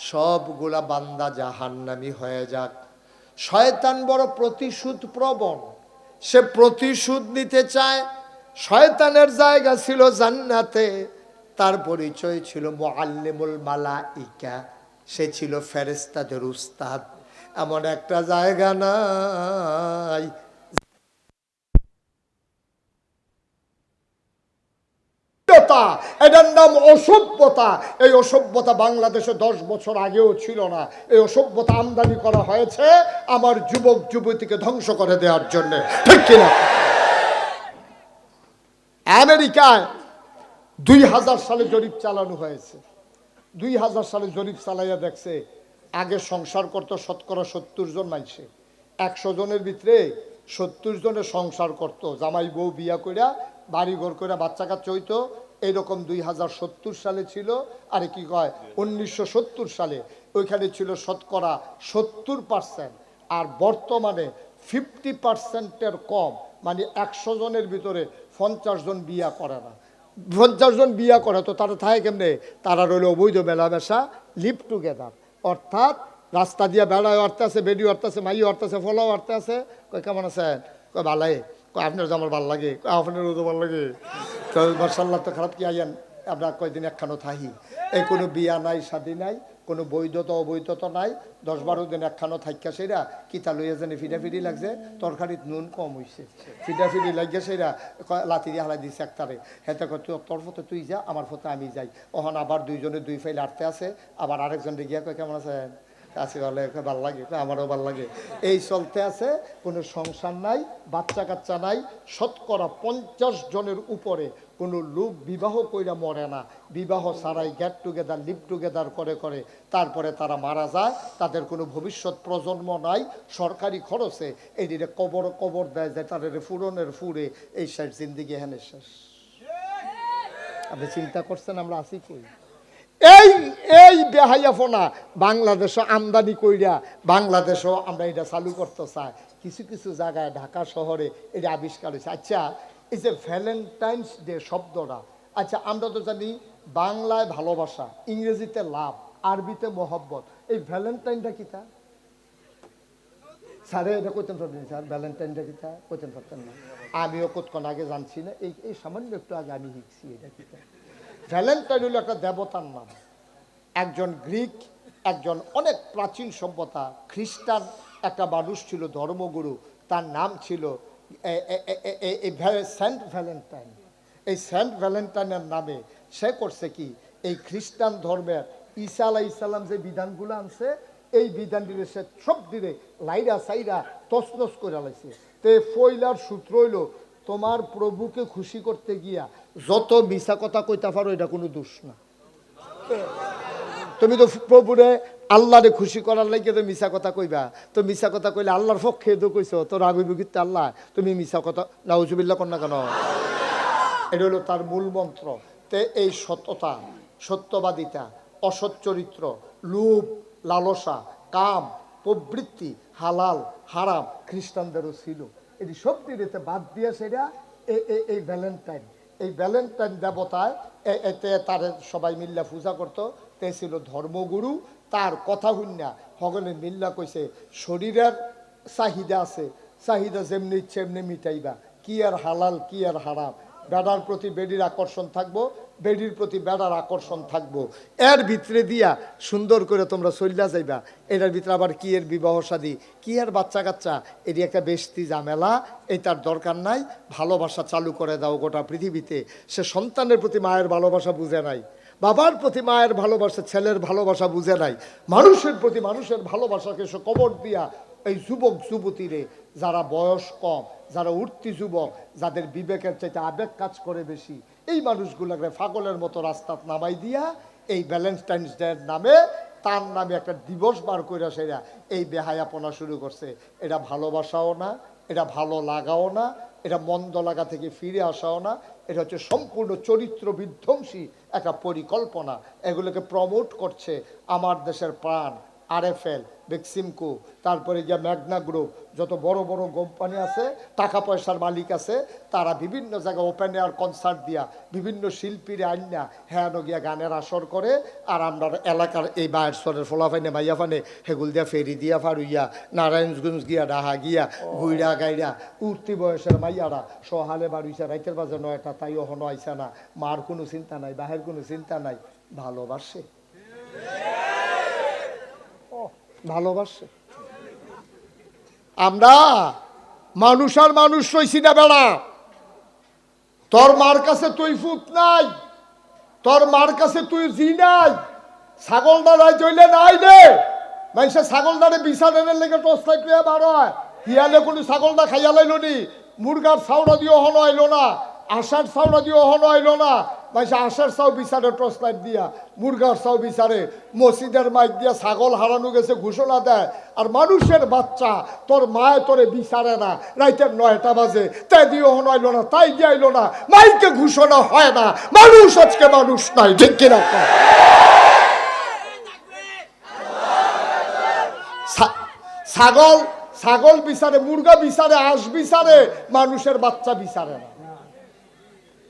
সবগুলা বান্দা জাহান্নামী হয়ে যাক। শয়তান বড় প্রতিশোধ প্রবণ, সে প্রতিশোধ নিতে চায়। শয়তানের জায়গা ছিল জান্নাতে, তার পরিচয় ছিল মুআল্লিমুল মালাইকা, সে ছিল ফেরেশতাদের উস্তাদ। এমন একটা জায়গা নাই এটার নাম অসভ্যতা। এই অসভ্যতা বাংলাদেশে 10 বছর আগেও ছিল না। এই অসভ্যতা আমদানি করা হয়েছে আমার যুবক যুবতীকে ধ্বংস করে দেওয়ার জন্য, ঠিক কিনা? আমেরিকায় 2000 সালে জরিপ চালানো হয়েছে। 2000 সালে জরিপ চালাইয়া দেখছে আগে সংসার করতো শতকরা 70 জন মানুষে, 100 জনের ভিতরে 70 জনের সংসার করতো, জামাই বউ বিয়া কইরা বাড়ি ঘর করে বাচ্চা কাচ্চা হইতো। এইরকম 2070 সালে ছিল। আরে কি কয় 1970 সালে ওইখানে ছিল শতকরা 70%। আর বর্তমানে 50%-এর কম, মানে 100 জনের ভিতরে 50 জন বিয়া করে না। 50 জন বিয়া করে তো তারা থাকে কেমনে? তারা রইল অবৈধ মেলামেশা, লিভ টুগেদার, অর্থাৎ রাস্তা দিয়ে বেড়ায় অর্থে আছে, বেডি অর্থে আছে, মাই অর্থে আছে, ফলাও অর্থে আছে। কই কেমন আছেন? কয় ভালাই। কয় আপনার তো আমার ভাল লাগে। কয় আপনারও তো ভাল লাগে। মাশাআল্লাহ, তো খারাপ কি আইয়ান আমরা কয়দিন একখানো থাহি। এই কোনো বিয়া নাই, শাদী নাই, কোনো বৈধতা অবৈধতা নাই। 10-12 দিন একখানো থাইকা সেরা কিতা লইয়া জানি ফিডাফিডি লাগছে, তরকারিত নুন কম হইছে, ফিডাফিডি লাগিয়া সেরা লাতি দিয়ে হালাই দিচ্ছে একটারে। হেতে কয় তোর ফতে তুই যা, আমার ফতে আমি যাই। ওখানে আবার দুইজনে দুই ফাইল আটতে আছে। আবার আরেকজন গিয়া কয় কেমন আছেন? কাছে ভালো, ভাল লাগে, আমারও ভাল লাগে। এই চলতে আছে, কোনো সংসার নাই, বাচ্চা কাচ্চা নাই। শতকরা 50 জনের উপরে কোনো লোক বিবাহ কইরা মরে না, বিবাহ ছাড়াই গেট টুগেদার, লিভ টুগেদার করে করে তারপরে তারা মারা যায়। তাদের কোনো ভবিষ্যৎ প্রজন্ম নাই। সরকারি খরচে এই কবর কবর দেয় যে তাদের ফুরনের ফুরে এই সাইড জিন্দিগি হেনে শেষ। আপনি চিন্তা করছেন আমরা আছি কই? এই এই বেহাইয়াফোনা বাংলাদেশও আমদানি কইরা বাংলাদেশও আমরা এটা চালু করতে চাই। কিছু কিছু জায়গায় ঢাকা শহরে এটা আবিষ্কার হয়েছে। আচ্ছা, এই যে ভ্যালেন্টাইন্স ডে শব্দটা, আচ্ছা আমরা তো জানি বাংলায় ভালোবাসা, ইংরেজিতে লাভ, আরবিতে মহব্বত। এই ভ্যালেন্টাইনটা কিতা? স্যারে এটা কইতেন পারবেন স্যার? ভ্যালেন্টাইনটা কিতা কইতেন পারতেন না? আমিও কতক্ষণ আগে জানছি না, এই সামান্য একটু আগে আমি শিখছি এটা কিতা। ভ্যালেন্টাইন হলো একটা দেবতার নাম। একজন গ্রিক, একজন অনেক প্রাচীন সভ্যতা খ্রিস্টান একটা মানুষ ছিল, ধর্মগুরু। তার নাম ছিল সেন্ট ভ্যালেন্টাইন। এই সেন্ট ভ্যালেন্টাইনের নামে সে করছে কি, এই খ্রিস্টান ধর্মের ঈসা আলাইহিস সালাম যে বিধানগুলো আনছে, এই বিধান দিলে সে সব দিলে লাইরা সাইরা তছনছ করে লাইছে। তো ফইলার সূত্র হইল, তোমার প্রভুকে খুশি করতে গিয়া যত মিছা কথা কইতা পারো এটা কোনো দোষ না। তুমি তো প্রভুরে আল্লাহরে খুশি করার লাগে তো মিছা কথা কইবা, তো মিছা কথা কইলে আল্লাহর পক্ষে তো কইছো, তোর আবির্ভূত আল্লাহ, তুমি মিছা কথা নাউজুবিল্লাহ কর না কেন? এটা হলো তার মূল মন্ত্র। তে এই সততা, সত্যবাদিতা, অসৎ চরিত্র, লোভ, লালসা, কাম, প্রবৃত্তি, হালাল হারাম খ্রিস্টানদেরও ছিল। এটি সব দিনেতে বাদ দিয়ে সেটা এই ভ্যালেন্টাইন, এই ভ্যালেন্টাইন দেবতায় এতে তার সবাই মিল্লা পূজা করতো। তে ছিল ধর্মগুরু। তার কথা শুনিয়া সকলে মিল্লা কইছে শরীরের চাহিদা আছে, চাহিদা যেমনি ইচ্ছে এমনি মিটাইবা, কি আর হালাল কি আর হারাম, বেড়ার প্রতি বেডির আকর্ষণ থাকবো, বেডির প্রতি বেড়ার আকর্ষণ থাকবো, এর ভিতরে দিয়া সুন্দর করে তোমরা চলিয়া যাইবা। এটার ভিতরে আবার কি এর বিবাহ শাদী, কি এর বাচ্চা কাচ্চা, এটি একটা বেশতি ঝামেলা, এটার দরকার নাই। ভালোবাসা চালু করে দাও গোটা পৃথিবীতে। সে সন্তানের প্রতি মায়ের ভালোবাসা বুঝে নাই, বাবার প্রতি মায়ের ভালোবাসা, ছেলের ভালোবাসা বুঝে নাই, মানুষের প্রতি মানুষের ভালোবাসাকে সে কবর দিয়া এই যুবক যুবতীরে, যারা বয়স কম, যারা উঠতি যুবক, যাদের বিবেকের চাইতে আবেগ কাজ করে বেশি, এই মানুষগুলোকে পাগলের মতো রাস্তা নামাই দিয়া এই ভ্যালেন্টাইন্স ডের নামে, তার নামে একটা দিবস বার করে সেরা এই বেহায়াপনা শুরু করছে। এটা ভালোবাসাও না, এটা ভালো লাগাও না, এটা মন্দ লাগা থেকে ফিরে আসাও না, এটা হচ্ছে সম্পূর্ণ চরিত্র বিধ্বংসী একটা পরিকল্পনা। এগুলোকে প্রমোট করছে আমার দেশের প্রাণ RFL, বেক্সিমকো, তারপরে গিয়া ম্যাগনা গ্রুপ, যত বড় বড় কোম্পানি আছে, টাকা পয়সার মালিক আছে, তারা বিভিন্ন জায়গায় ওপেন এয়ার কনসার্ট দিয়া বিভিন্ন শিল্পীরা আইনা হ্যাঁ গিয়া গানের আসর করে। আর আমরা এলাকার এই বায়েরসরের ফলাফাইনে মাইয়াফানে হেগুল দিয়া ফেরি দিয়া ফারুইয়া নারায়ণগঞ্জ গিয়া ডাহা গিয়া গুইরা গাইরা উঠতি বয়সের মাইয়ারা সহালে বাড়ুইছে রাইতের বাজে 9টা, তাই ওহনো আইসা না, মার কোনো চিন্তা নাই, বাহের কোনো চিন্তা নাই, ভালোবাসে, ভালোবাসে। আমরা মানুষ আর মানুষ রইছি না বেড়া। তোর মার কাছে তুই ফুট নাই, তোর মার কাছে তুই জি নাই, ছাগল দাঁড়ায় চলে নাই রে মানুষে ছাগল দাঁড়ে বিছানের লেগে টসলাই পেয়ে বার হয়, হিয়ালে কোনো ছাগলটা খাইয়া লাইল নি, মুরগার ছাউড়া দিয়ে হনো আইলো না, আষাঢ় ছাউড়া দিয়ে হনো আইলো না, মাইসে আষাঢ় চাও বিচারে টর্চ লাইট দিয়া, মুরগার চাও বিচারে, মসজিদের মাইক দিয়া ছাগল হারানো গেছে ঘোষণা দেয়। আর মানুষের বাচ্চা তোর মায় তোরে বিচারে না, রাইতের 9টা বাজে, তাই দিয়ে হনো আইলো না, তাই দিয়ে আইলো না, মাইকে ঘোষণা হয় না, মানুষ আজকে মানুষ নাই, ঠিক কিনা? ছাগল ছাগল বিচারে, মুরগা বিচারে, হাঁস বিচারে, মানুষের বাচ্চা বিচারে না।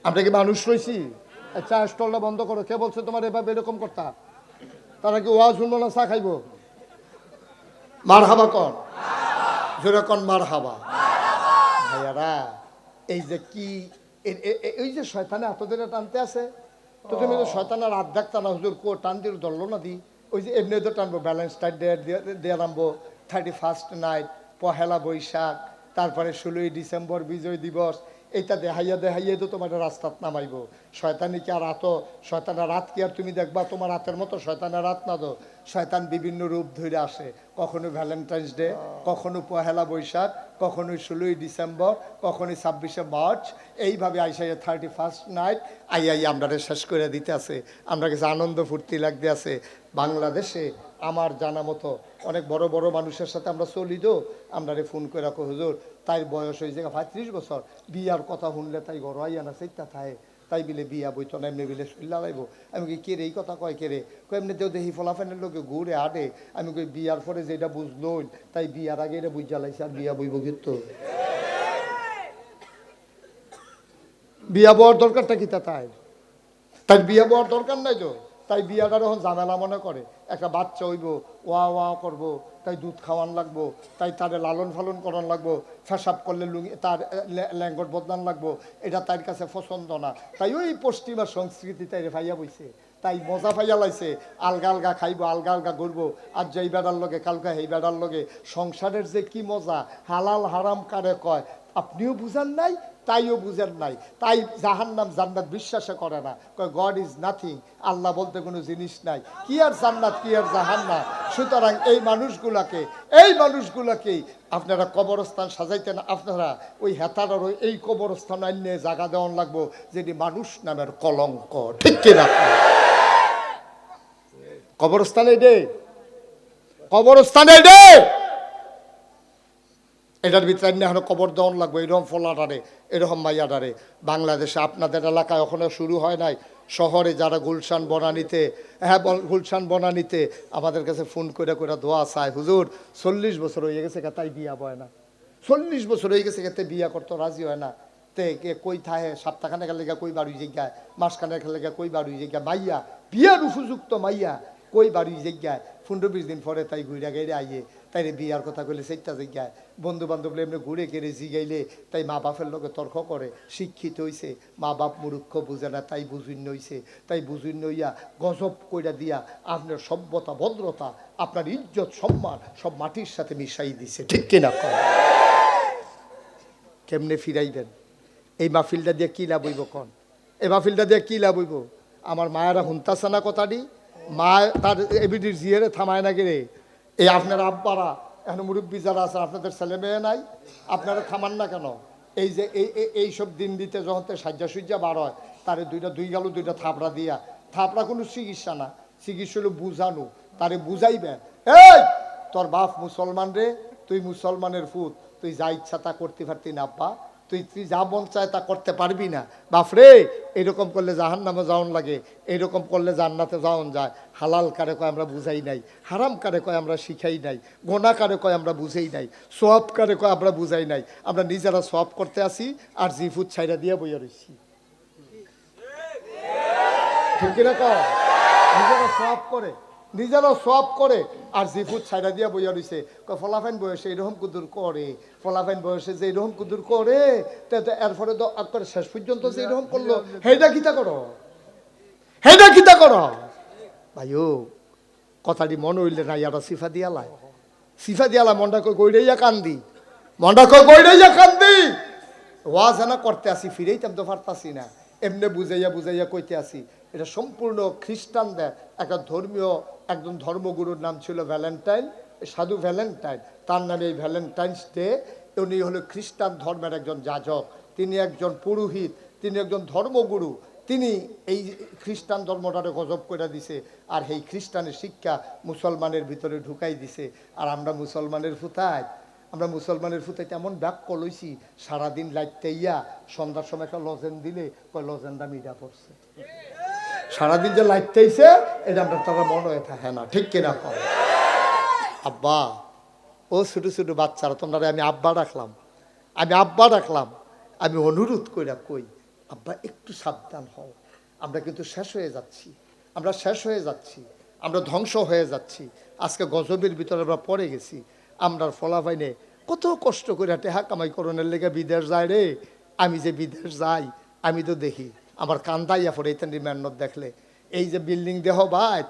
আমরা কি মানুষ রয়েছি? চা স্টলটা বন্ধ করো। কে বলছে তোমার এভাবে এরকম করতা? তারা কি ওয়াজ শুনবো না চা খাইবো? মার হাবা কন, জোরে কন মার হাবা। ভাইয়ারা এই যে কি, এই যে শয়তানে এতদিনে টানতে আছে, তো তুমি তো শয়তানের রাত দেখতা না, হুজুর কো টান দিয়ে ধরলো না দি, ওই যে এমনি তো টানবো, ব্যালেন্স টাইট দিয়ে নামবো, 31st নাইট, পহেলা বৈশাখ, তারপরে 16ই ডিসেম্বর বিজয় দিবস, এইটা দেখাইয়া দেখাইয়া তো তোমার রাস্তাত নামাইবো। শয়তানি কি আর রাত, শয়তানের রাত কি আর তুমি দেখবা তোমার রাতের মতো? শয়তানের রাত না তো, শয়তান বিভিন্ন রূপ ধরে আসে, কখনো ভ্যালেন্টাইন্স ডে, কখনো পহেলা বৈশাখ, কখনো 16ই ডিসেম্বর, কখনো 26শে মার্চ, এইভাবে আইসা 31st নাইট আই আমরা শেষ করে দিতে আছে। আমরা কাছে আনন্দ ফুর্তি লাগতে আছে। বাংলাদেশে আমার জানা মতো অনেক বড় বড় মানুষের সাথে আমরা চলি, তো আমরা ফোন করে রাখো, হুজুর তাই বয়স হয়ে যায় 35 বছর, বিয়ার কথা শুনলে তাই গড়াইয়া না সেইটা থায়, তাই বিলে বিয়া বইতো না, এমনি বিলে শরীর লাগাইব। আমি কই কে রে এই কথা কয় কে রে? কয় এমনিতেও দেখি ফলাফানের লোকে ঘুরে আডে। আমি কই বিয়ার পরে যেটা বুঝলো তাই বিয়ার আগে এটা বুঝ জ্বালাইছে, আর বিয়া বইব কিন্তু বিয়া বওয়ার দরকারটা কি? তাই তাই বিয়া বওয়ার দরকার নাই তো, তাই বিয়াটা যখন ঝামেলা মনে করে, একটা বাচ্চা হইব, ওয়া ওয়া করবো, তাই দুধ খাওয়ান লাগবো, তাই তারে লালন ফালন করান লাগবো, ফেসাব করলে লুঙ্গি তার ল্যাঙ্গট বদলান লাগবো, এটা তার কাছে পছন্দ না। তাই ওই পশ্চিমা সংস্কৃতি তাই ফাইয়া বইছে, তাই মজা পাইয়া লাইছে, আলগা আলগা খাইবো, আলগা আলগা ঘুরবো, আর যেই বেড়ার লগে কালকা এই বেড়ার লগে। সংসারের যে কি মজা, হালাল হারাম কারে কয় আপনিও বুঝেন নাই, তাইও বুঝেন নাই, তাই জাহান্নাম জান্নাত বিশ্বাসে করে না, কয় গড ইজ নাথিং, আল্লাহ বলতে কোনো জিনিস নাই, কি আর জান্নাত কি আর জাহান্নাম। সুতরাং এই মানুষগুলাকেই আপনারা কবরস্থান সাজাইতেন, আপনারা ওই হেতার এই কবরস্থান আইনে জায়গা দেওয়ান লাগবো, যেটি মানুষ নামের কলঙ্ক, ঠিক কিনা? কবরস্থানে কবরস্থানে রে এটার ভিতরে এখন কবর দেওয়ান লাগবে। এরকম ফলাটারে, এরকম মাইয়াটারে। বাংলাদেশে আপনাদের এলাকায় এখনো শুরু হয় নাই। শহরে যারা গুলশান বনানীতে, হ্যাঁ গুলশান বনানীতে আমাদের কাছে ফোন করে করে দোয়া চায়, হুজুর 40 বছর হয়ে গেছে তাই বিয়া বয় না, 40 বছর হয়ে গেছে তে বিয়া করতে রাজি হয় না। তে কে কই থাহে সপ্তাহখানেক লেগে কই বাড়ি জায়গায়, মাসখানেক লেগে কই বাড়ি জায়গায়, মাইয়া বিয়ার উপযুক্ত মাইয়া কই বাড়ি জায়গায় 15-20 দিন পরে তাই ঘুরে গাইরে আইয়ে তাই বিয়ার কথা কইলে সেইটা জায়গায় বন্ধু বান্ধব এমনি ঘুরে কেড়ে জিগাইলে তাই মা বাপের লোকে তর্ক করে। শিক্ষিত হইছে, মা বাপ মূর্খ বুঝে না তাই বুঝুন হইছে, তাই বুঝুন হইয়া গজব কইরা দিয়া আপনার সভ্যতা ভদ্রতা আপনার ইজ্জত সম্মান সব মাটির সাথে মিশাই দিছে। ঠিক কিনা কর? কেমনে ফিরাইবেন? এই মাহফিলটা দিয়ে কী লাভ হইব কন? এই মাহফিলটা দিয়ে কী লাভ হইব? আমার মায়েরা হুনতাছে না কথাটি, মা তার এবিডির জিয়ারে থামায় না গেলে। এই আপনার আব্বারা এখন মুরব্বী যারা আছে আপনাদের ছেলে মেয়ে নাই, আপনারা থামান না কেন? এই যে এইসব দিন দিতে যখন সাজ্জা সুজ্জা বার হয় তারে দুই গালু দুইটা থাপড়া দিয়া, থাপড়া কোনো চিকিৎসা না, চিকিৎসা হলো বুঝানো, তারে বুঝাইবেন এই তোর বাপ মুসলমান রে, তুই মুসলমানের ফুত, তুই যা ইচ্ছা তা করতে পারতি না আব্বা, তুই যা মন চায় তা করতে পারবি না বাপরে। এরকম করলে জাহান্নামে যাওয়ান লাগে, এরকম করলে জান্নাতে যাওয়ান যায়। হালাল কারে কয় আমরা বুঝাই নাই, হারাম কারে কয় আমরা শিখাই নাই, গোনা কারে কয় আমরা বুঝাই নাই, সওয়াব কারে কয় আমরা বুঝাই নাই। আমরা নিজেরা সওয়াব করতে আসি আর জিফুত ছাইরা দিয়ে বইয়া রইছি। ঠিক কিনা কয়? নিজেরা সওয়াব করে, নিজেরা সব করে আর জিফুত ছাইড়া দিয়া বইয়া রইছে। ফলাফাইন বয়সে এরকম কুদুর করে, ফলাফাইন বয়সে যে এরকম কুদুর করে এরপরে তো একবার শেষ পর্যন্ত যে এরকম করলো, হেইটা কিতা করো, হেইটা কিতা করো ভাইও। কথাটি মনে হইলে না ইয়ারা সিফা দিয়ালায়, সিফা দিয়ালা মনটা কই গইড়াইয়া কান্দি, মনটা কই গইড়াইয়া কান্দি। ওয়াজ না করতে আসি ফিরেইতাম তো পারতাছি না, এমনি বুঝাইয়া বুঝাইয়া কইতে আসি। এটা সম্পূর্ণ খ্রিস্টানদের একটা ধর্মীয় একজন ধর্মগুরুর নাম ছিল ভ্যালেন্টাইন, সাধু ভ্যালেন্টাইন। তার নামে এই ভ্যালেন্টাইন্স ডে। উনি হলো খ্রিস্টান ধর্মের একজন যাজক, তিনি একজন পুরোহিত, তিনি একজন ধর্মগুরু। তিনি এই খ্রিস্টান ধর্মটারে গজব করে দিছে আর এই খ্রিস্টানের শিক্ষা মুসলমানের ভিতরে ঢুকাই দিছে। আর আমরা মুসলমানের ফুতায়, আমরা মুসলমানের ফুতাইতে এমন ব্যাক লইছি, সারাদিন লাইটতে ইয়া সন্ধ্যার সময় একটা লজেন দিলে কয় লজেনটা মিডা পড়ছে। সারাদিন যে লাইটতেইছে এটা আমরা তারা মনে হয়ে থাকে না। ঠিক কিনা কর? আব্বা ও ছোটো ছোটো বাচ্চারা তোমরা আমি আব্বা রাখলাম, আমি আব্বা রাখলাম, আমি অনুরোধ কইরা কই আব্বা একটু সাবধান হও। আমরা কিন্তু শেষ হয়ে যাচ্ছি, আমরা শেষ হয়ে যাচ্ছি, আমরা ধ্বংস হয়ে যাচ্ছি। আজকে গজবের ভিতরে আমরা পড়ে গেছি। আমরা ফলাফাইনে কত কষ্ট করে টেহা কামাই করণের লেগে বিদেশ যায় রে। আমি যে বিদেশ যাই আমি তো দেখি আমার কান্দাইয়া পড়ে এই মেহনত দেখলে। এই যে বিল্ডিং দেহ ভাই,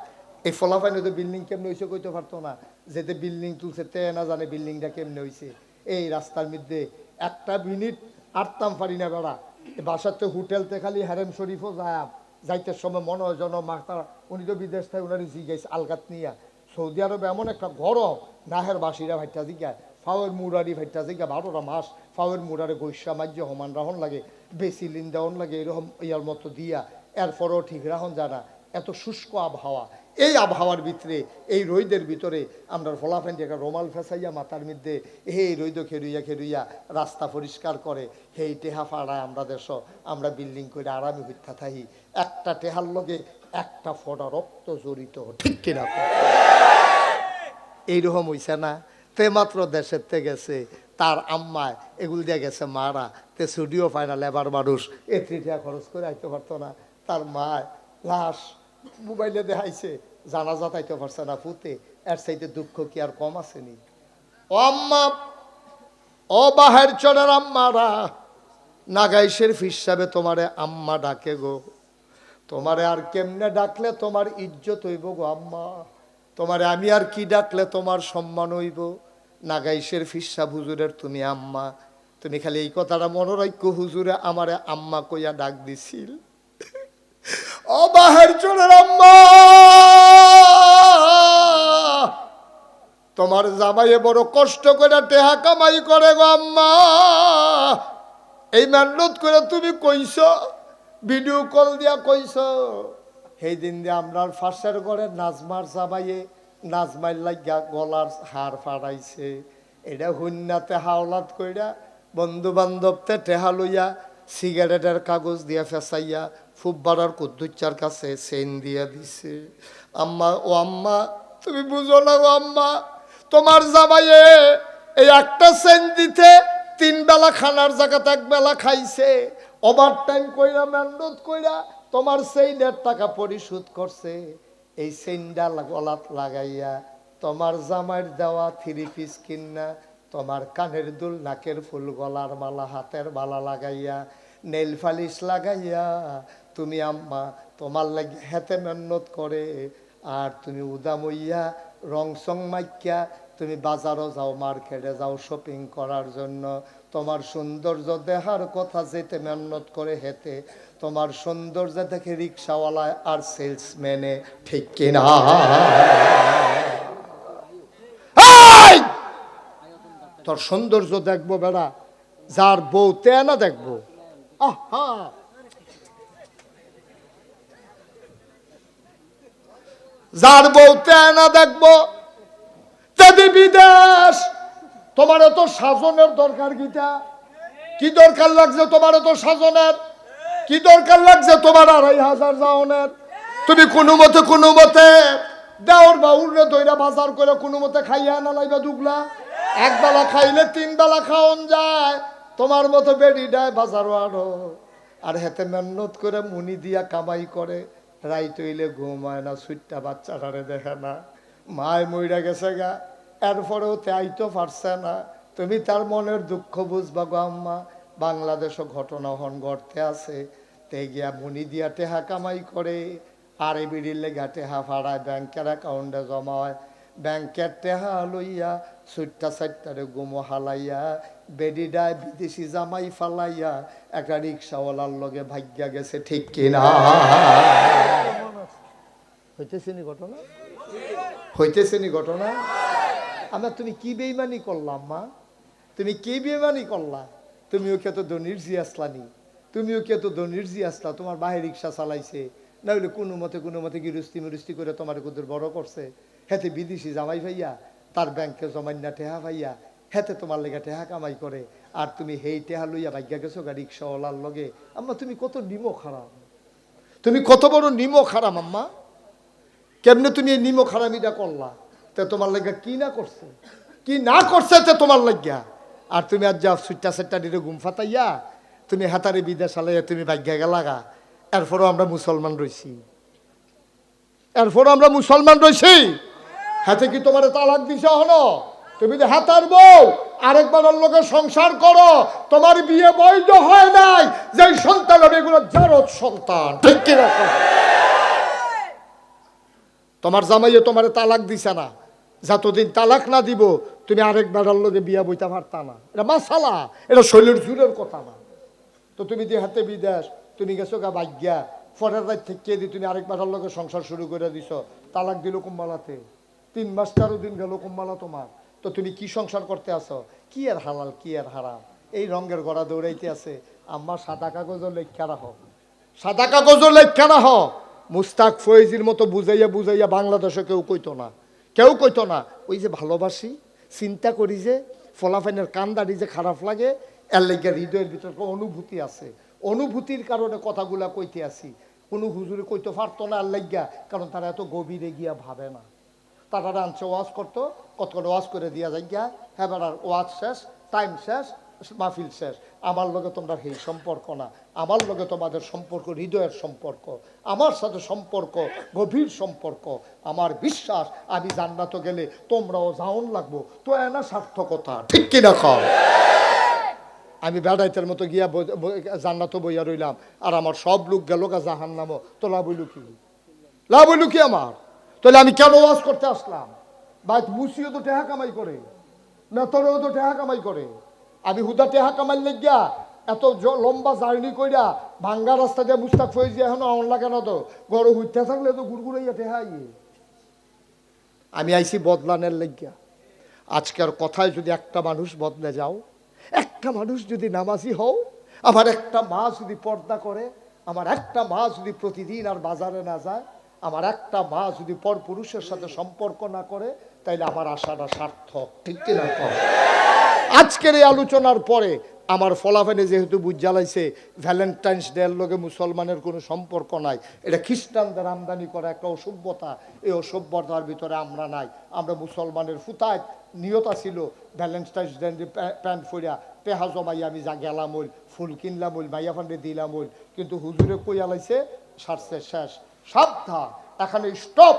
এই ফলাফাইনে তো বিল্ডিং কেমনে হয়েছে কইতে পারতো না, যেতে বিল্ডিং তুলছে তে না জানে বিল্ডিংটা কেমনে হয়েছে। এই রাস্তার মধ্যে একটা মিনিট আটতাম পারি না বেড়া। বাসাতে হোটেলতে খালি হ্যারেম শরীফও যায়, যাইতে সময় মনে হয় জন মাতা উনি তো বিদেশ থেকে উনারই জিজ্ঞাসা আলগাত নিয়া। সৌদি আরবে এমন একটা গরম, নাহের বাসিরা ভাইটা জিজ্ঞায়, ফাওয়ের মুরারি ভাইটা জিজ্ঞা 12টা মাস ফাওয়ের মুরারে গৈসা মাজ্য হমান রাহন লাগে, বেশি লিন দেওয়ান লাগে, এরকম ইয়ার মতো দিয়া এরপরও ঠিক রাহন জানা। এত শুষ্ক আবহাওয়া, এই আবহাওয়ার ভিতরে এই রৈদের ভিতরে আমরা ফলাফেন একটা রোমাল ফেসাইয়া মাথার মধ্যে এই রৈদ খেরুইয়া খেরুইয়া রাস্তা পরিষ্কার করে হেই টেহা ফাড়ায় আমরা দেশ, আমরা বিল্ডিং করে আরামে হইতা থাকি। একটা টেহার লগে একটা ফোঁটা রক্ত জড়িত। ঠিক কিনা? এইরকম হইছে না? তে মাত্র দেশের তে গেছে তার আম্মায় এগুল দিয়ে গেছে মারা, তে স্টুডিও পায় না, লেবার মানুষ এত্রিটা খরচ করে আইতে পারতো না। তার মায় লাশ মোবাইলে দেখাইছে, জানাজা তাইতে পারছে না ফুতে। এর চাইতে দুঃখ কি আর কম আসেনি? ও আম্মা, ও বাহের চড়ের আম্মারা, নাগাইশের হিসাবে তোমারে আম্মা ডাকে গো। তোমারে আর কেমনে ডাকলে তোমার ইজ্জত হইব গো আম্মা? তোমারে আমি আর কি ডাকলে তোমার সম্মান হইব? নাগাইশের ফিসা হুজুরের তুমি আম্মা। তুমি খালি এই কথাটা মনে রাখো, হুজুরে আমারে আম্মা কইয়া ডাক দিছিল। ও বাহের চোরের আম্মা, তোমার জামাইয়ে বড় কষ্ট করে টেহা কামাই করে গো আম্মা। এই মেহনত করে তুমি কইছ, ভিডিও কল দিয়া কইছ। সেই দিন দিয়ে আমরা ফাঁসের ঘরে নাজমার জামাইয়ে নাজমাইল লাগিয়া গলার হার ফাড়াইছে, এটা হুন্নাতে হাওলাত কইরা বন্ধু বান্ধবতে টেহা লইয়া সিগারেটের কাগজ দিয়া ফেসাইয়া ফুব্বারার কুদ্দুচ্চার কাছে সেন দিয়া দিছে। আম্মা, ও আম্মা তুমি বুঝো না ও আম্মা, তোমার জামাইয়ে এই একটা সেন দিতে 3 বেলা খানার জায়গাতে 1 বেলা খাইছে, ওভার টাইম কইরা মেহনত কইরা তোমার সেইনের টাকা পরিশোধ করছে। এই সেন্ডা গলাত লাগাইয়া তোমার জামাইয়ের দেওয়া 3 পিস কিনা, তোমার কানের দুল, নাকের ফুল, গলার মালা, হাতের মালা লাগাইয়া, নেল পালিশ লাগাইয়া তুমি আম্মা তোমার লাগে হাতে মেহনত করে, আর তুমি উদামইয়া রং সং মাইকা তুমি বাজারও যাও, মার্কেটে যাও শপিং করার জন্য। তোমার সৌন্দর্য দেখার কথা যেতে মেহনত করে হেতে, তোমার সৌন্দর্য দেখে রিক্সাওয়ালা আর সেলসম্যানে, ঠিক কিনা? তোর সৌন্দর্য দেখবো বেড়া, যার বউ তেনা দেখবো। আহা, যার বউ তেনা দেখবো, যদি বিদেশ। তোমার এত সাজনের দরকার গীতা, কি দরকার লাগছে তোমার এত সাজনের? কি দরকার লাগছে তোমার 2500 জাওনের? তুমি কোনো মতে দেওর বাউরে দইরা বাজার করে কোনো মতে খাইয়া না লাইবা দুগলা। 1 বেলা খাইলে 3 বেলা খাওন যায়। তোমার মতো বেডি ডায় বাজারও আরো, আর হেতে মেহনত করে মুনি দিয়া কামাই করে, রাইত হইলে ঘুমায় না, সুইটটা বাচ্চাটারে দেখে না, মায় মইরা গেছে গা, এরপরেও আইতো পারছে না। তুমি তার মনের দুঃখ বুঝবা গো আম্মা। বাংলাদেশও ঘটনা হন ঘটতে আছে, তে গিয়া মুনি দিয়া টেহা কামাই করে, আর এই বিড়ির লেগা টেহা ফাড়ায়, ব্যাংকের অ্যাকাউন্টে জমা হয়, ব্যাংকের টেহা লইয়া সুইটটা সাইটটারে গুমো হালাইয়া, বেডিডায় বিদেশি জামাই ফালাইয়া একটা রিক্সাওয়ালার লগে ভাগ্যা গেছে, ঠিক কিনা? হইতেছে নি ঘটনা? হইতেছে নি ঘটনা? আমরা তুমি কি বেইমানি করলাম মা, তুমি কি বেইমানি করলা? তুমিও কে তো ধনির জি আসলানি, তুমিও কে তো ধনির জি আসলা, তোমার বাহির রিক্সা চালাইছে, না হলে কোনো মতে গিরস্তি মিরস্তি করে তোমার কুদুর বড় করছে, হেতে বিদেশি জামাই ভাইয়া তার ব্যাংকে জমাইনা টেহা ভাইয়া, হেতে তোমার লেগে টেহা কামাই করে, আর তুমি হেই টেহা লইয়া ভাগ্যা গেছো গা রিক্সাওয়ালার লগে। আম্মা তুমি কত নিমো খারাপ, তুমি কত বড় নিমো খারাপ আম্মা। কেমনে তুমি এই নিমো খারামিটা করলা? তে তোমার লাগিয়া কি না করছে, কি না করছে তে তোমার লাগিয়া। আর তুমি আজ যাও সুইটটা সেটটা দিলে ঘুম ফাতাইয়া তুমি হাতারে বিদেশ আলাইয়া তুমি ভাগ্যা গেলাগা। এরপরও আমরা মুসলমান রইছি, এরপরও আমরা মুসলমান রইছি। হাতে কি তোমার তালাক দিছে হলো? তুমি যে হাতার বউ আরেকবার লোকে সংসার করো, তোমার বিয়ে বৈধ হয় নাই, যে সন্তান হবে এগুলো জারদ সন্তান, ঠিক কিনা? তোমার জামাইয়ে তোমার তালাক দিছে না, যতদিন তালাক না দিব তুমি আরেক বেড়ার লোকে বিয়া বইতে পারতা না। এটা মাসালা, এটা শৈলের জুরের কথা না। তো তুমি যে হাতে বিদেশ, তুমি গেছো গা ভাগ্যা, পরের রাত থেকে দিয়ে তুমি আরেক বেড়ার লোকে সংসার শুরু করে দিছ, তালাক দিল কুম্বালাতে, 3 মাস 13 দিন গেল কুম্বালা তোমার। তো তুমি কি সংসার করতে আসো? কি আর হালাল কি আর হারাম, এই রঙের গড়া দৌড়াইতে আছে। আম্মা সাদা কাগজও লেখা রাখো, সাদা কাগজও লেখা রাখো। মুস্তাক ফয়েজির মতো বুঝাইয়া বাংলাদেশে কেউ কইতো না, কেউ কইতো না। ওই যে ভালোবাসি, চিন্তা করি যে ফলাফাইনের কান্দারি যে খারাপ লাগে, এর লেগে হৃদয়ের ভিতরে অনুভূতি আছে, অনুভূতির কারণে কথাগুলা কইতে আসি। কোনো হুজুরে কইতে পারতো না এর লেগা, কারণ তারা এত গভীরে গিয়া ভাবে না। তারা আনছে ওয়াজ করতো, কতক্ষণ ওয়াজ করে দিয়া যাই গিয়া, হ্যাঁ বেড়ার ওয়াজ শেষ, টাইম শেষ, মাহফিল শেষ। আমার লগে তোমরা সেই সম্পর্ক না, আমার লগে তোমাদের সম্পর্ক হৃদয়ের সম্পর্ক, আমার সাথে সম্পর্ক গভীর সম্পর্ক। আমার বিশ্বাস আমি জান্নাতে গেলে তোমরাও জাউন লাগবো, তো এনা সার্থকতা, ঠিক কিনা কও? আমি বেড়াইতের মতো গিয়া জান্নাতে বইয়া রইলাম, আর আমার সব লোক গেল গা জাহান্নামও, তো লাভ হইল কি? লাভ হইল কি আমার? তাহলে আমি কেন ওয়াজ করতে আসলাম? বাইক মুসিও তো টেহা কামাই করে, মেতরেও তো টেহা কামাই করে। আমি হুদা টেহা কামাই লেগিয়া এত লম্বা জার্নি কইরা ভাঙ্গা রাস্তা দিয়ে মুস্তাক ফয়েজি এখনো আউন লাগে না, তো গড় হুইতে থাকলে তো গুড়গুড়াইয়া টেহা ইয়ে। আমি আইছি বদলানের লেগিয়া। আজকের কথায় যদি একটা মানুষ বদলে যাও, একটা মানুষ যদি নামাজি হও, আমার একটা মা যদি পর্দা করে, আমার একটা মা যদি প্রতিদিন আর বাজারে না যায়, আমার একটা মা যদি পর পুরুষের সাথে সম্পর্ক না করে তাইলে আমার আশাটা সার্থক, ঠিক কিনা কম? আজকের এই আলোচনার পরে আমার ফলাফলে যেহেতু বুঝ জ্বালাইছে ভ্যালেন্টাইন্স ডে এর লগে মুসলমানের কোনো সম্পর্ক নাই, এটা খ্রিস্টানদের আমদানি করা একটা অসভ্যতা। এই অসভ্যতার ভিতরে আমরা নাই। আমরা মুসলমানের ফুতায় নিয়তা ছিল ভ্যালেন্টাইন্স ডে প্যান্ট ফইরা পেহা জমাই আমি যা গেলাম ওই ফুল কিনলাম ওই মাইয়া ফান্ডে দিলাম ওই, কিন্তু হুজুরে কই আলাইছে সারছে শেষ। সাবধান, এখানে stop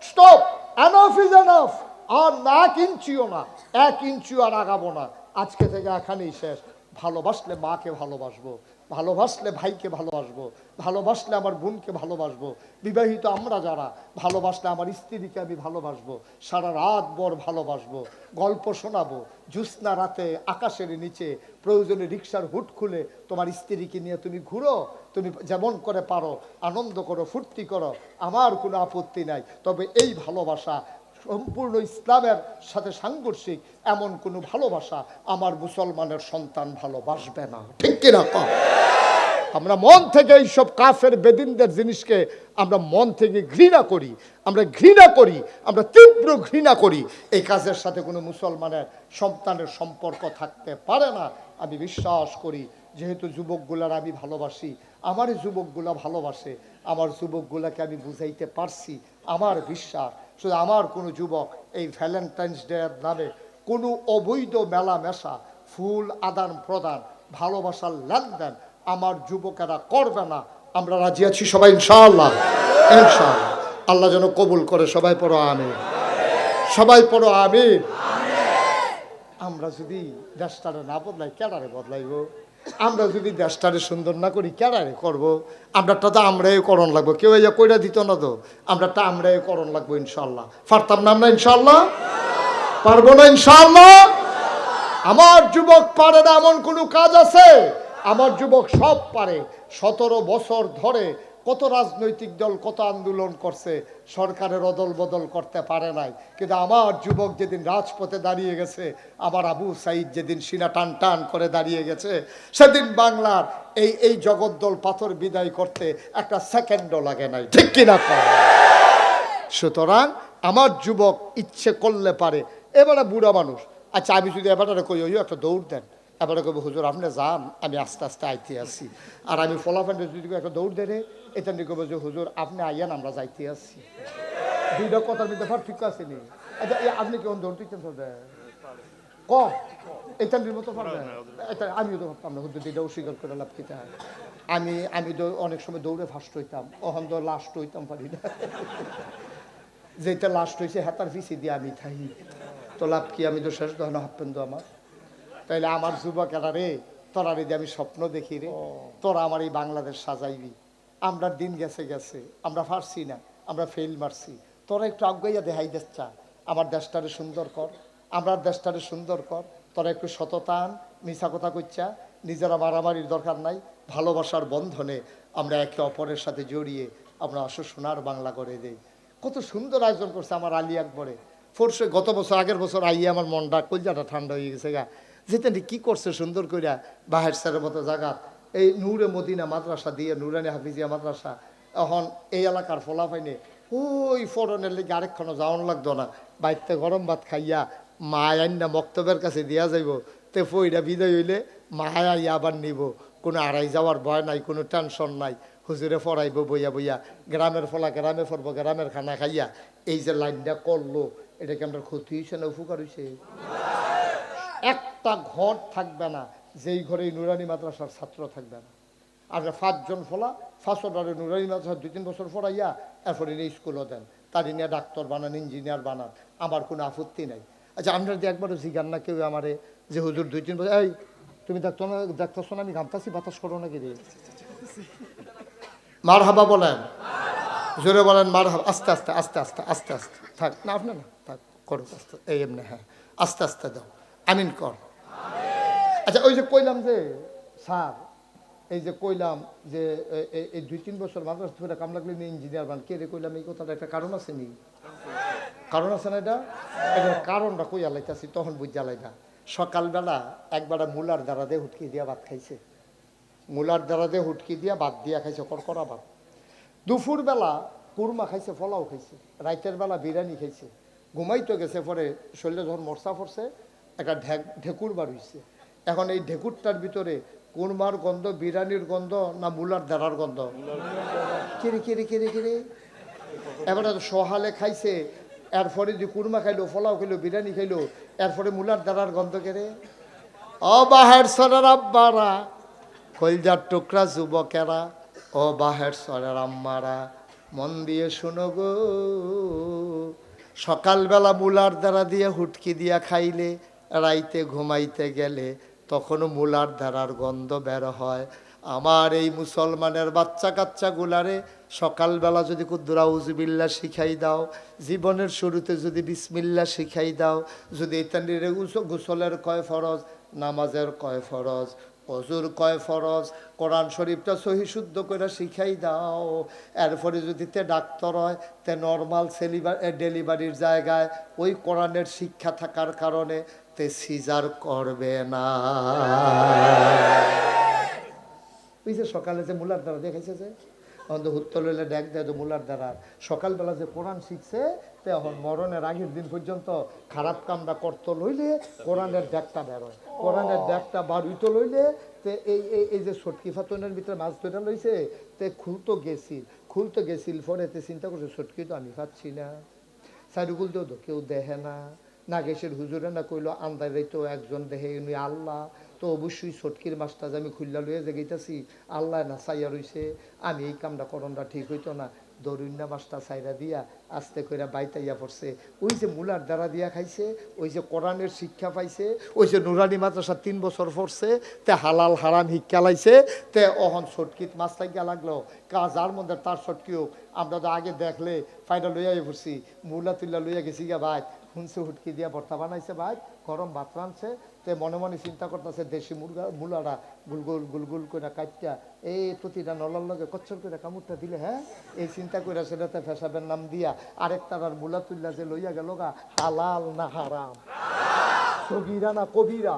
stop, enough is enough. আর না 1 ইঞ্চিও না, 1 ইঞ্চিও আর আগাবো না। আজকে থেকে এখানেই শেষ। ভালোবাসলে মাকে ভালোবাসবো, ভালোবাসলে ভাইকে ভালোবাসবো, ভালোবাসলে আমার বোনকে ভালোবাসবো। বিবাহিত আমরা যারা, ভালোবাসলে আমার স্ত্রীকে আমি ভালোবাসবো, সারা রাত ভর ভালোবাসবো, গল্প শোনাবো। জ্যোৎস্না রাতে আকাশের নিচে প্রয়োজনে রিক্সার হুট খুলে তোমার স্ত্রীকে নিয়ে তুমি ঘুরো, তুমি যেমন করে পারো আনন্দ করো, ফুর্তি করো, আমার কোনো আপত্তি নাই। তবে এই ভালোবাসা সম্পূর্ণ ইসলামের সাথে সাংঘর্ষিক এমন কোনো ভালোবাসা আমার মুসলমানের সন্তান ভালোবাসবে না, ঠিক কিনা কম? আমরা মন থেকে এইসব কাফের বেদিনদের জিনিসকে আমরা মন থেকে ঘৃণা করি, আমরা ঘৃণা করি, আমরা তীব্র ঘৃণা করি। এই কাজের সাথে কোনো মুসলমানের সন্তানের সম্পর্ক থাকতে পারে না। আমি বিশ্বাস করি যেহেতু যুবকগুলার আমি ভালোবাসি, আমার যুবকগুলা ভালোবাসে, আমার যুবকগুলাকে আমি বুঝাইতে পারছি। আমার বিশ্বাস শুধু আমার কোনো যুবক এই ভ্যালেন্টাইন্স ডে এর নামে কোনো অবৈধ মেলামেশা, ফুল আদান প্রদান, ভালোবাসার লেনদেন আমার যুবকেরা করবে না। আমরা রাজি আছি সবাই ইনশাআল্লাহ, ইনশাআল্লাহ। আল্লাহ যেন কবুল করে। সবাই পড়ো আমিন, সবাই পড়ো আমিন। আমরা যদি দেশটারে না বদলাই কেডারে বদলাইব? আমরা যদি দেশটারে সুন্দর না করি কেডারে করব? আমরাটা তো আমরাই করণ লাগবো, কেউ এই কইরা দিত না তো, আমরাটা আমরাই করণ লাগবো ইনশাআল্লাহ। পারতাম না আমরা ইনশাআল্লাহ? পারবো না ইনশাআল্লাহ? আমার যুবক পারে না এমন কোনো কাজ আছে? আমার যুবক সব পারে। 17 বছর ধরে কত রাজনৈতিক দল কত আন্দোলন করছে, সরকারের অদল বদল করতে পারে নাই। কিন্তু আমার যুবক যেদিন রাজপথে দাঁড়িয়ে গেছে, আমার আবু সাইদ যেদিন সিনা টান টান করে দাঁড়িয়ে গেছে, সেদিন বাংলার এই জগদ্দল পাথর বিদায় করতে একটা সেকেন্ডও লাগে নাই, ঠিক কিনা? সুতরাং আমার যুবক ইচ্ছে করলে পারে। এবারে বুড়া মানুষ, আচ্ছা আমি যদি এবারে কই ওই একটা দৌড় দেন, এবারে কব হুজুর আপনি যান, আমি আস্তে আস্তে আইতে আসি। আর আমি ফলাফান্ডে যদি একটা দৌড় দেয় এটা নিয়ে কব যে হুজুর আপনি আইয়ান, আমরা যাইতে আসছি। দুইটা কথার মধ্যে পার্থক্য আসেনি। আচ্ছা আপনি কেমন দৌড় দিচ্ছেন কম এটা মতো পারবেন? এটা আমিও তো ভাবতাম না হুজুর, এটা অস্বীকার করে লাভ খেতে হয়। আমি তো অনেক সময় দৌড়ে ফার্স্ট হইতাম, অহন তো লাস্ট হইতাম পারি না। যেটা লাস্ট হয়েছে হাতার পিছি দিয়ে আমি থাকি, তো লাভ কি? আমি তো শেষ দহন হাঁপেন তো আমার। তাইলে আমার যুবকেরা রে, তোরা রে আমি স্বপ্ন দেখি রে, তোরা আমার এই বাংলাদেশ সাজাইবি। আমরা দিন গেছে গেছে, আমরা পারছি না, আমরা ফেল মারছি। তোরা একটু আগাইয়া দেখাই দেশটা, আমার দেশটারে সুন্দর কর, আমরা দেশটারে সুন্দর কর। তোরা একটু সততান, মিছা কথা কইচ্ছা, নিজেরা মারামারির দরকার নাই। ভালোবাসার বন্ধনে আমরা একে অপরের সাথে জড়িয়ে আমরা আসো সোনার বাংলা করে দেই। কত সুন্দর আয়োজন করছে আমার আলী আকবরে। ফোরশে গত বছর আগের বছর আইয়া আমার মনটা কলজাটা ঠান্ডা হয়ে গেছে গা। যেতেন কি করছে সুন্দর কইরা বাহের স্যারের মতো জায়গা, এই নূরে মদিনা মাদ্রাসা দিয়ে নুরানি হাফিজিয়া মাদ্রাসা। এখন এই এলাকার ফলাফাইনে ওই ফোরনের লেগে আরেকখানো যাওয়ান লাগতো না, বাইরতে গরম ভাত খাইয়া মায় আইনা মক্তবের কাছে দিয়া যাইব। তে ফইরা বিদায় হইলে মায় আইয়া আবার নিব, কোনো আড়াই যাওয়ার ভয় নাই, কোনো টেনশন নাই। হুজুরে ফরাইব বইয়া বইয়া, গ্রামের ফলা গ্রামে ফরবো, গ্রামের খানা খাইয়া। এই যে লাইনটা করলো, এটা কি আমরা ক্ষতি হয়েছে না উপকার হয়েছে? একটা ঘর থাকবে না যেই ঘরে নুরানি মাদ্রাসার ছাত্র থাকবে না। আর 5 জন ফলা 5 নুরানি মাদ্রাসা 2-3 বছর পড়াইয়া এরপরে স্কুলও দেন, তারই নিয়ে ডাক্তার বানান, ইঞ্জিনিয়ার বানান, আমার কোনো আপত্তি নাই। আচ্ছা আমরা যে একবারও জিজ্ঞান না কেউ আমারে যে হুজুর 2-3 বছর, এই তুমি দেখতেছো না আমি ঘামতাছি, বাতাস করো নাকি রে? মার হাবা বলেন, জোরে বলেন মার হাবা। আস্তে আস্তে আস্তে আস্তে আস্তে আস্তে থাক না, আপনি না থাক, করো আস্তে এই এমনি, হ্যাঁ আস্তে আস্তে দাও, আমিন কর। আচ্ছা ওই যে কইলাম যে স্যার, এই যে কইলাম যে এই 2-3 বছর মাদ্রাসা কাম লাগলে ইঞ্জিনিয়ার বান, কে রে কইলাম এই কথাটা? একটা কারণ আছে নি? কারণ আছে না? এটার কারণটা কইয়া লাইতাছি, তখন বুঝা লাইনা। সকালবেলা একবার মূলার দ্বারা দিয়ে হুটকি দিয়া ভাত খাইছে, মূলার দ্বারা দিয়ে হুটকি দিয়া ভাত দিয়া খাইছে, করকরা ভাত। দুপুরবেলা কুরমা খাইছে, ফলাও খাইছে, রাইতের বেলা বিরিয়ানি খাইছে, ঘুমাইতে গেছে, পরে শরীরে যখন মরসা পড়ছে একটা ঢেকুর বার হইছে। এখন এই ঢেকুরটার ভিতরে কুরমার গন্ধ, বিরিয়ানির গন্ধ না মুলার দাঁড়ার গন্ধ? কিরে কিরে কিরে কিরে, এবারে সহালে খাইছে, এরপরে যে কুরমা খাইলো, ফলাও খাইলো, বিরিয়ানি খাইলো, এরপরে মুলার দাঁড়ার গন্ধ কেড়ে। ও বাহের সরের আব্বারা, কলজার টুকরা যুবকেরা, ও বাহের সরের আম্মারা, মন দিয়ে শুনো গো, সকালবেলা মুলার দ্বারা দিয়ে হুটকি দিয়া খাইলে, রাইতে ঘুমাইতে গেলে তখনও মুলার দ্বারার গন্ধ বের হয়। আমার এই মুসলমানের বাচ্চা কাচ্চাগুলারে সকালবেলা যদি কুদ্দুরা উজুবিল্লা শিখাই দাও, জীবনের শুরুতে যদি বিসমিল্লা শিখাই দাও, যদি ইত্যাদি গোসলের কয় ফরজ, নামাজের কয় ফরজ, অজুর কয় ফরজ, কোরআন শরীফটা সহি শুদ্ধ করে শিখাই দাও, এরপরে যদি তে ডাক্তার হয়, তে নর্মাল ডেলিভারির জায়গায় ওই কোরআনের শিক্ষা থাকার কারণে তে সিজার করবে না। ওই যে সকালে যে মুলার দ্বারা দেখাইছে যে আমাদের হুত্তর লইলে ডেক দেয় তো মুলার দ্বারা, সকালবেলা যে কোরআন শিখছে তে এখন মরণের আগের দিন পর্যন্ত খারাপ কামটা করতে লইলে কোরআনের ডেকটা বেরোয়, কোরআনের ডেকটা বার হইতে লইলে তে এই যে সটকি ফাতনের ভিতরে মাছ ধরে লইছে, তে খুলতে গেছিল পরে তে চিন্তা করছে সটকি তো আমি খাচ্ছি না, সাইডুকুল তো কেউ দেখে না, নাগেশের হুজুরে না কইলো আন্দারে তো একজন দেখে উনি আল্লাহ, তো অবশ্যই সটকির মাছটা যে আমি খুললা লইয়া জেগেইতেছি, আল্লাহ না চাইয়া রইছে, আমি এই কামটা করণটা ঠিক হইতো না, দরুন্না মাছটা চাইরা দিয়া আস্তে কইরা বাইতাইয়া পড়ছে। ওই যে মুলার দ্বারা দিয়া খাইছে, ওই যে কোরআনের শিক্ষা পাইছে, ওই যে নুরানি মাদ্রাসা 3 বছর পড়ছে, তে হালাল হারাম শিক্ষা লাইছে, তে অহন সটকিত মাছ লাগিয়া লাগলো যার মধ্যে তার সটকি হোক। আমরা তো আগে দেখলে ফাইনা লইয়াই পড়ছি, মুলা তুল্লা লইয়া গেছি গা ভাই, শুনছে হুটকি দিয়া ভর্তা বানাইছে ভাই, গরম ভাত রাঁধছে, তে মনে মনে চিন্তা করতেছে দেশি মুলারা গুলগুল গুলগুল করে কাটটা এই প্রতিটা নলার লগে কচ্ছর করে কামড়টা দিলে, হ্যাঁ এই চিন্তা করে সেটাতে ফেসাবের নাম দিয়া আরেক তারার মুলা তুল্লা যে লইয়া গেল গা, হালাল না হারাম, সগীরা না কবিরা,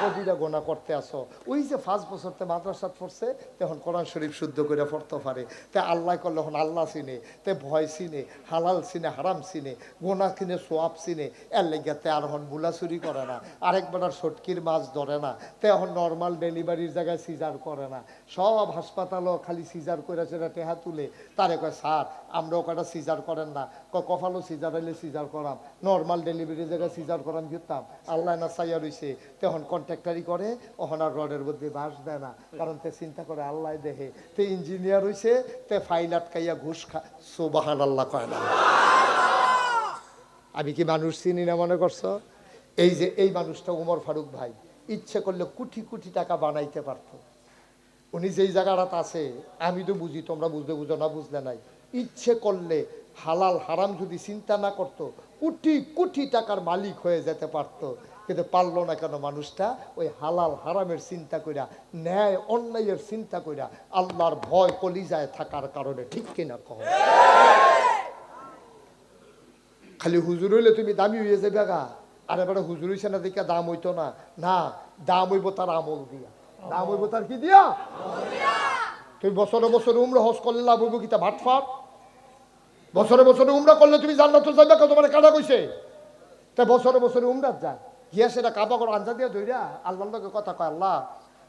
কবিরা গোনা করতে আসো। ওই যে 5 বছরতে মাদ্রাসাত পড়ছে, তখন কোরআন শরীফ শুদ্ধ করে পড়তে পারে, তে আল্লাহ করলে এখন আল্লাহ চিনে, তে ভয় চিনে, হালাল চিনে, হারাম চিনে, গোনা কিনে সোয়াব চিনে, এর লেগে আর এখন বুলা চুরি করে না, আরেকবার আর সটকির মাছ ধরে না, তে এখন নর্মাল ডেলিভারির জায়গায় সিজার করে না, সব হাসপাতালও খালি সিজার করে সেটা টেহা তুলে তারে কয় স্যার আমরাও কটা সিজার করেন না, কফালো সিজার হইলে সিজার করাম, নর্মাল ডেলিভারির জায়গায় সিজার করাম দিতাম, আল্লাহ না চাইয়া রইছে, তখন কন্ট্রাক্টারি করে, ওখানে আর রডের মধ্যে বাস দেয় না, কারণ তে চিন্তা করে আল্লাহ দেখে, তে ইঞ্জিনিয়ার হইছে, তে ফাইল আটকাইয়া ঘুষ খা, সুবহান আল্লাহ কয় না। আমি কি মানুষ চিনি না মনে করছো? এই যে এই মানুষটা উমর ফারুক ভাই, ইচ্ছে করলে কোটি কোটি টাকা বানাইতে পারতো। উনি যেই জায়গাটাতে আছে আমি তো বুঝি, তোমরা বুঝতে বুঝো না বুঝলে নাই, ইচ্ছে করলে হালাল হারাম যদি চিন্তা না করতো কোটি কোটি টাকার মালিক হয়ে যেতে পারতো, কিন্তু পারলো না কেন? মানুষটা ওই হালাল হারামের চিন্তা কইরা, ন্যায় অন্যায়ের চিন্তা কইরা, আল্লাহর ভয় কলিজায় থাকার কারণে। ঠিক কিনা কহ? খালি হুজুর হইলে তুমি দামি হয়ে যাবে গা, আর এবারে হুজুর হইছে না দেখে দাম হইতো না, না দাম হইব তার আমল দিয়া, দাম হইব তার কি দিয়া? তুমি বছরে বছরে উমরা হজ করলে লাভ হইব কি তা ভাটফাট? বছরে বছরে উমরা করলে তুমি জান্নাতে যাবে কেন? তোমার কাটা কইছে তা বছরে বছরে উমরাত যায় গিয়া সেটা কাবা করে আঞ্জা দিয়া ধইরা আল্লাহর লগে কথা কয়, আল্লাহ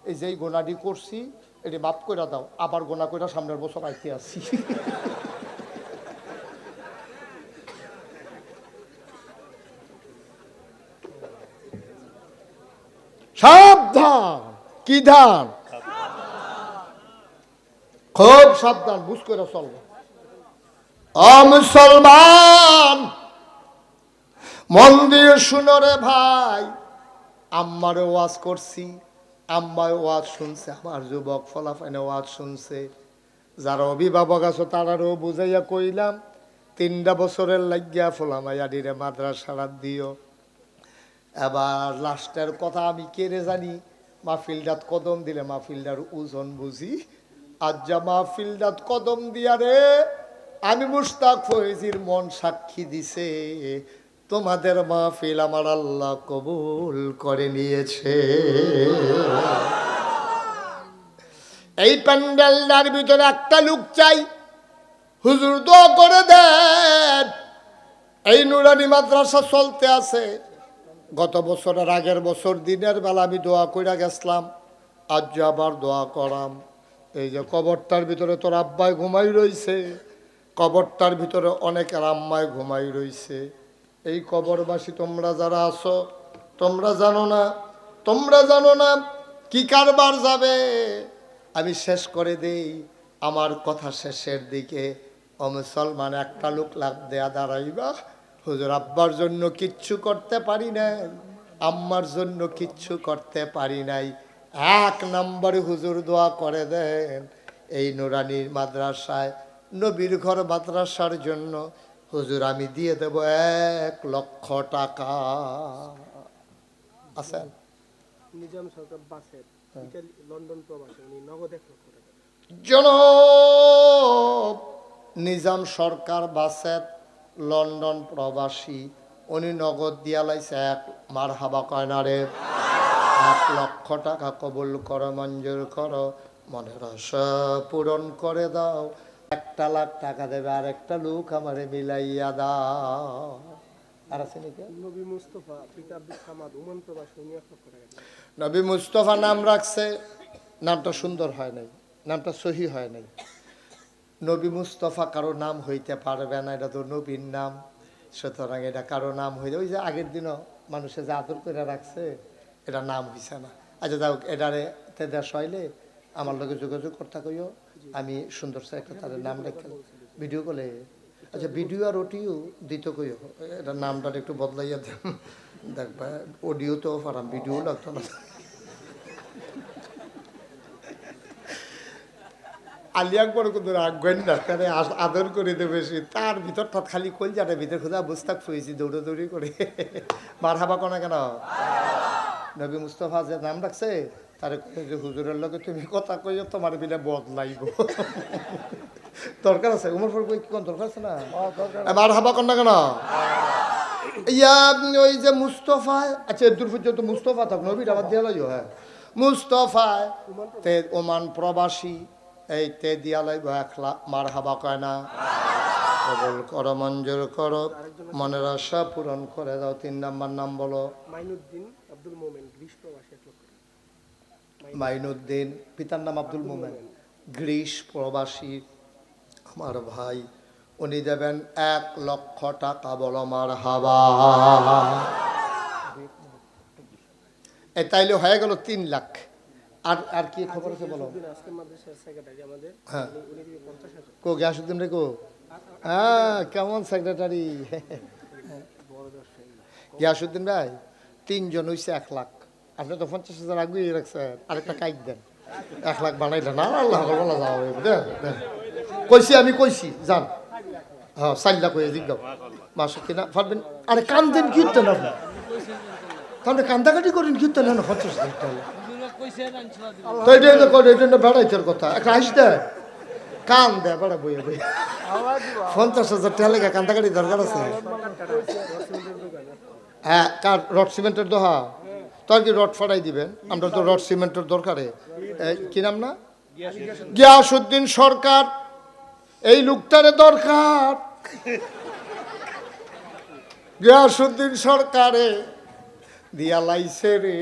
এই যে গোনাডি করছি এটি মাফ কইরা দাও, আবার গোনা কইরা সামনের বছর আইতে আসছি। সাবধান, কি ধান, খুব সাবধান, বুঝ করে চলবো। ও মুসলমান মন দিয়ে শুনো রে ভাই, আম্মারে ওয়াজ করছি, আম্মায় ওয়াজ শুনছে, আমার যুবক ফলাফাইনে ওয়াজ শুনছে, যারা অভিভাবক আছো তারারও বুঝাইয়া কইলাম 3টা বছরের লাগিয়া ফোলামাইয়াডিরে মাদ্রাসা দিও। এবার লাস্টের কথা আমি কেড়ে জানি, মাহফিলটাত কদম দিলে মাহফিলটার ওজন বুঝি, আজ যা মাহফিলটাত কদম দিয়া রে, আমি মুশতাক ফয়েজির মন সাক্ষী দিছে, তোমাদের মাহফিল আমার আল্লাহ কবুল করে নিয়েছে। এই প্যান্ডেলটার ভিতরে একটা লোক চাই, হুজুর দোয়া করে দেন। এই নুরানি মাদ্রাসা চলতে আছে। গত বছরের আগের বছর দিনের বেলা আমি দোয়া কইরা গেছিলাম, আজ যে আবার দোয়া করাম। এই যে কবরটার ভিতরে তোর আব্বাই ঘুমাই রইছে, কবরটার ভিতরে অনেকের আম্মায় ঘুমাই রইছে। এই কবরবাসী তোমরা যারা আছো, তোমরা জানো না, তোমরা জানো না কি কারবার যাবে। আমি শেষ করে দেই আমার কথা শেষের দিকে। ও মুসলমান, একটা লোক লাভ দেয়া দাঁড়াইবা, হুজুর আব্বার জন্য কিচ্ছু করতে পারি নাই, আম্মার জন্য কিচ্ছু করতে পারি নাই। এক নম্বরে হুজুর দোয়া করে দেন এই নুরানির মাদ্রাসায়, নবীর ঘর মাদ্রাসার জন্য হুজুর আমি দিয়ে দেব 1,00,000 টাকা। আছেন নিজাম সরকার বাসের ইতালি লন্ডন প্রবাসী, উনি নগদ 1,00,000 টাকা। জনাব নিজাম সরকার বাসেত লন্ডন প্রবাসী, উনি নগদ দিয়া লাইছে মারহাবা কয়নারে 1,00,000 টাকা কবুল করো, মঞ্জুর করো, মনের আশা পূরণ করে দাও। 1,00,000 টাকা দেবে, আর একটা লোক আমারে মিলাইয়া দাও। আর আছে নাকি? নবী মুস্তফা পিতা আব্দুল সামাদ ওমান প্রবাসী, উনি 1,00,000 টাকা। নবী মুস্তফা নাম রাখছে, নামটা সুন্দর হয় নাই, নামটা সহি হয় নাই। নবী মুস্তফা কারো নাম হইতে পারবে না, এটা তো নবীর নাম, সুতরাং এটা কারো নাম হইতে, ওই যে আগের দিনও মানুষে যে আদর করে রাখছে, এটা নাম হইছে না। আচ্ছা যাও, এটারে তেদার সইলে আমার লগে যোগাযোগ করতে কইও, আমি সুন্দর সে একটা তাদের নাম রেখে ভিডিও কলে। আচ্ছা ভিডিও আর অডিও দিতে কইও, এটা নামটা একটু বদলাইয়া দেন, দেখবা অডিও তো পারাম, ভিডিও লাগতো না। আলী আকবর কিন্তু রাখবেন না, তাহলে আদর করে দেবে সে, তার ভিতরটা খালি কলজাটা ভিতর খোঁজা বুঝতাক শুয়েছি দৌড়াদৌড়ি করে। মারহাবা কোনা কেন? নবী মুস্তফা যে নাম রাখছে, তারে যে হুজুরের লগে তুমি কথা কইও, তোমার বিলে বদলাইব। দরকার আছে, উমর ফর কি কোন দরকার আছে না? মারহাবা কোনা কেন? ইয়া ওই যে মুস্তফা, আচ্ছা দূর পর্যন্ত মুস্তফা থাক, নবীর আবার দিয়া লাইও। হ্যাঁ মুস্তফা তে ওমান প্রবাসী, এই তে দিয়া লাইব 1,00,000, মারহাবা কয় না? কবুল করো, মঞ্জুর করো, মনের আশা পূরণ করে দাও। 3 নাম্বার নাম বলো। মাইনুদ্দিন আব্দুল মোমেন, গ্রিস প্রবাসী, 1,00,000 টাকা। মাইনুদ্দিন, পিতার নাম আব্দুল মোমেন, গ্রিস প্রবাসী আমার ভাই, উনি দেবেন 1,00,000 টাকা। বলো মারহাবা। এ তাইলে হয়ে গেল 3 লাখ। আর আর কি খবর আছে বলো? আজকে মাদ্রাসার সেক্রেটারি আমাদের, হ্যাঁ উনি দিবে 50,000। কো গিয়াসুদ্দিন রে কো? হ্যাঁ কেমন সেক্রেটারি? গিয়াসুদ্দিন ভাই 3 জন হইছে 1,00,000, আপনি তো 50,000 আগুয়ে রাখছেন, আরেকটা কাইট দেন, 1,00,000 বানাইলেন। না আল্লাহ বলা যাও, দেন কইছি, আমি কইছি যান। হ্যাঁ 4 লাখ হয়ে দিক দাও মাসে কিনা পারবেন। আরে কান দেন কীর্তন, আপনি তাহলে কান্দাকাটি করেন কীর্তন, না 50,000 টাকা তো এটা করে, এটা বেড়াইতের কথা, একটা হাসি দেয়, কান দেয় বেড়া বইয়ে বইয়ে। 50,000 টাকা লেগে কান্দাকাটি দরকার আছে? হ্যাঁ কার রড সিমেন্টের দোহা, তোর কি রড ফাটাই দিবেন? আমরা তো রড সিমেন্টের দরকারে। কি নাম না? গিয়াসউদ্দিন সরকার, এই লোকটারে দরকার। গিয়াসউদ্দিন সরকারে দিয়া লাইছে রে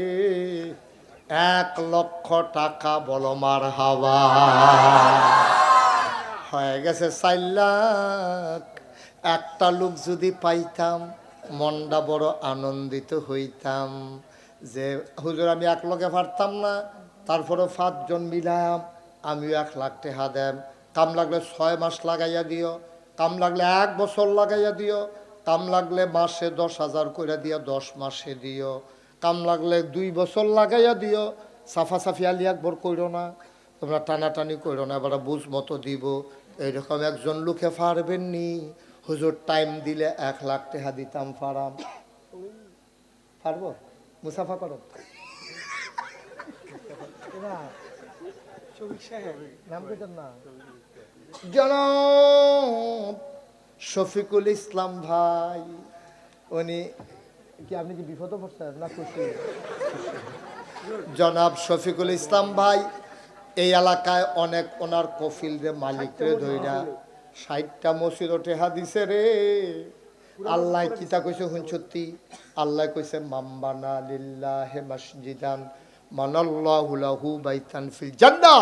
1,00,000 টাকা। বলো মারহাবা। হয়ে গেছে 4 লাখ। একটা লোক যদি পাইতাম, মনটা বড় আনন্দিত হইতাম যে হুজুর আমি 1 লগে পারতাম না, তারপরে 5 জন মিলাম, আমিও 1,00,000 টাকা দেম। কাম লাগলে 6 মাস লাগাইয়া দিও, কাম লাগলে 1 বছর লাগাইয়া দিও, কাম লাগলে মাসে 10,000 করে দিও, 10 মাসে দিও, কাম লাগলে 2 বছর লাগাইয়া দিও। সাফাসাফি আলী আকবর কইরো না, তোমরা টানাটানি কইরো না, এবার বুঝ মতো দিব। এইরকম একজন লোকে পারবেন নি? হুজুর টাইম দিলে 1,00,000 টাকা দিতাম, পারাম। পারবো? মুসাফা করো। নাম কইতেন না? জনাব শফিকুল ইসলাম ভাই, উনি কি, আপনি কি বিপদে পড়ছেন না খুশি? জনাব শফিকুল ইসলাম ভাই এই এলাকায় অনেক ওনার কফিল রে মালিক রে ধইরা 60টা মসজিদ টেহা দিছে রে। আল্লাহ কিতা কইছে শুনছতি? আল্লাহ কইছে মাম্বানা লিল্লাহি মসজিদান মানাল্লাহু লাহু বাইতান ফিল জান্নাহ।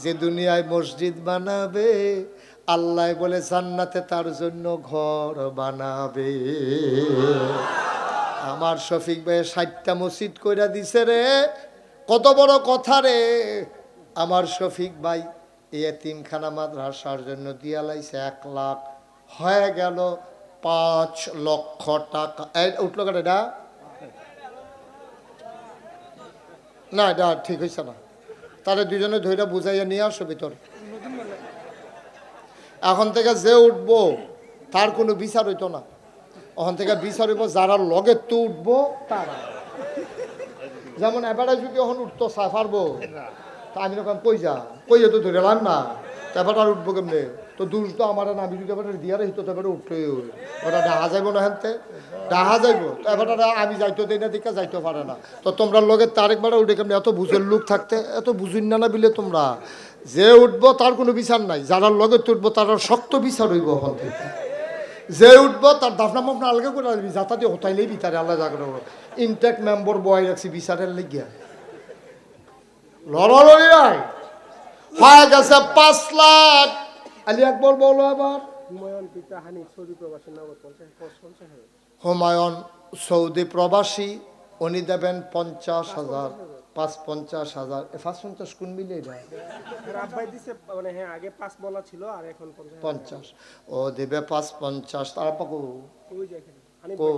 যে দুনিয়ায় মসজিদ বানাবে আল্লাহ বলে জান্নাতে তার জন্য ঘর বানাবে। আমার শফিক ভাই 60টা মসজিদ কইরা দিছে রে। কত বড় কথা রে। আমার শফিক ভাই এতিমখানা মাদ্রাসার জন্য দিয়া লাইছে 1 লাখ, হয়ে গেল 5 লক্ষ টাকা। উঠলো কেন এটা? না এটা ঠিক হয়েছে না। তাহলে দুজনে ধৈর্য বুঝাইয়া নিয়ে আসো ভিতর। এখন থেকে যে উঠবো তার কোনো বিচার হইতো না। ওখান থেকে বিচার হইব যারা লগে তো উঠবো তারা। যেমন এবারে যদি এখন উঠতো পারবো, তা আমি তখন কইয়া তো ধরে এলাম না, তারপর আর উঠবো কেমনে? তো দূর তো আমার না, আমি যদি এবার দিয়া রেখি তো তারপরে উঠতে ওটা ডাহা যাইব না, হেনতে ডাহা যাইব। তো এবার আমি যাইতো দেই না, দিকে যাইতে পারে না। তো তোমরা লগে তারেকবার উঠে কেমনি? এত বুঝের লোক থাকতে এত বুঝুন না বিলে তোমরা। যে উঠবো তার কোনো বিচার নাই, যারা লগে উঠবো তার শক্ত বিচার হইব ওখান থেকে। যে উঠবো তার দাফনা মাফনা আলগা করে আসবি, যাতা দিয়ে হতাইলেই বিচারে আল্লাহ জাগর ইনটেক মেম্বার বয় রাখছি বিচারের লেগিয়া। লড়ালড়ি নাই হয়ে গেছে 5 লাখ। আলী আকবর বলো আবার। হুমায়ুন পিতা হানিফ সৌদি প্রবাসী নগদ 50,000। হুমায়ুন সৌদি প্রবাসী, উনি দেবেন 50,000। 50,000 50 কোন মিলে যায়? আব্বাই দিছে মানে হ্যাঁ আগে 5 বলা ছিল আর এখন 50। ও দেবে 50। তারা পাকো ওই যে এখানে হানিফ কো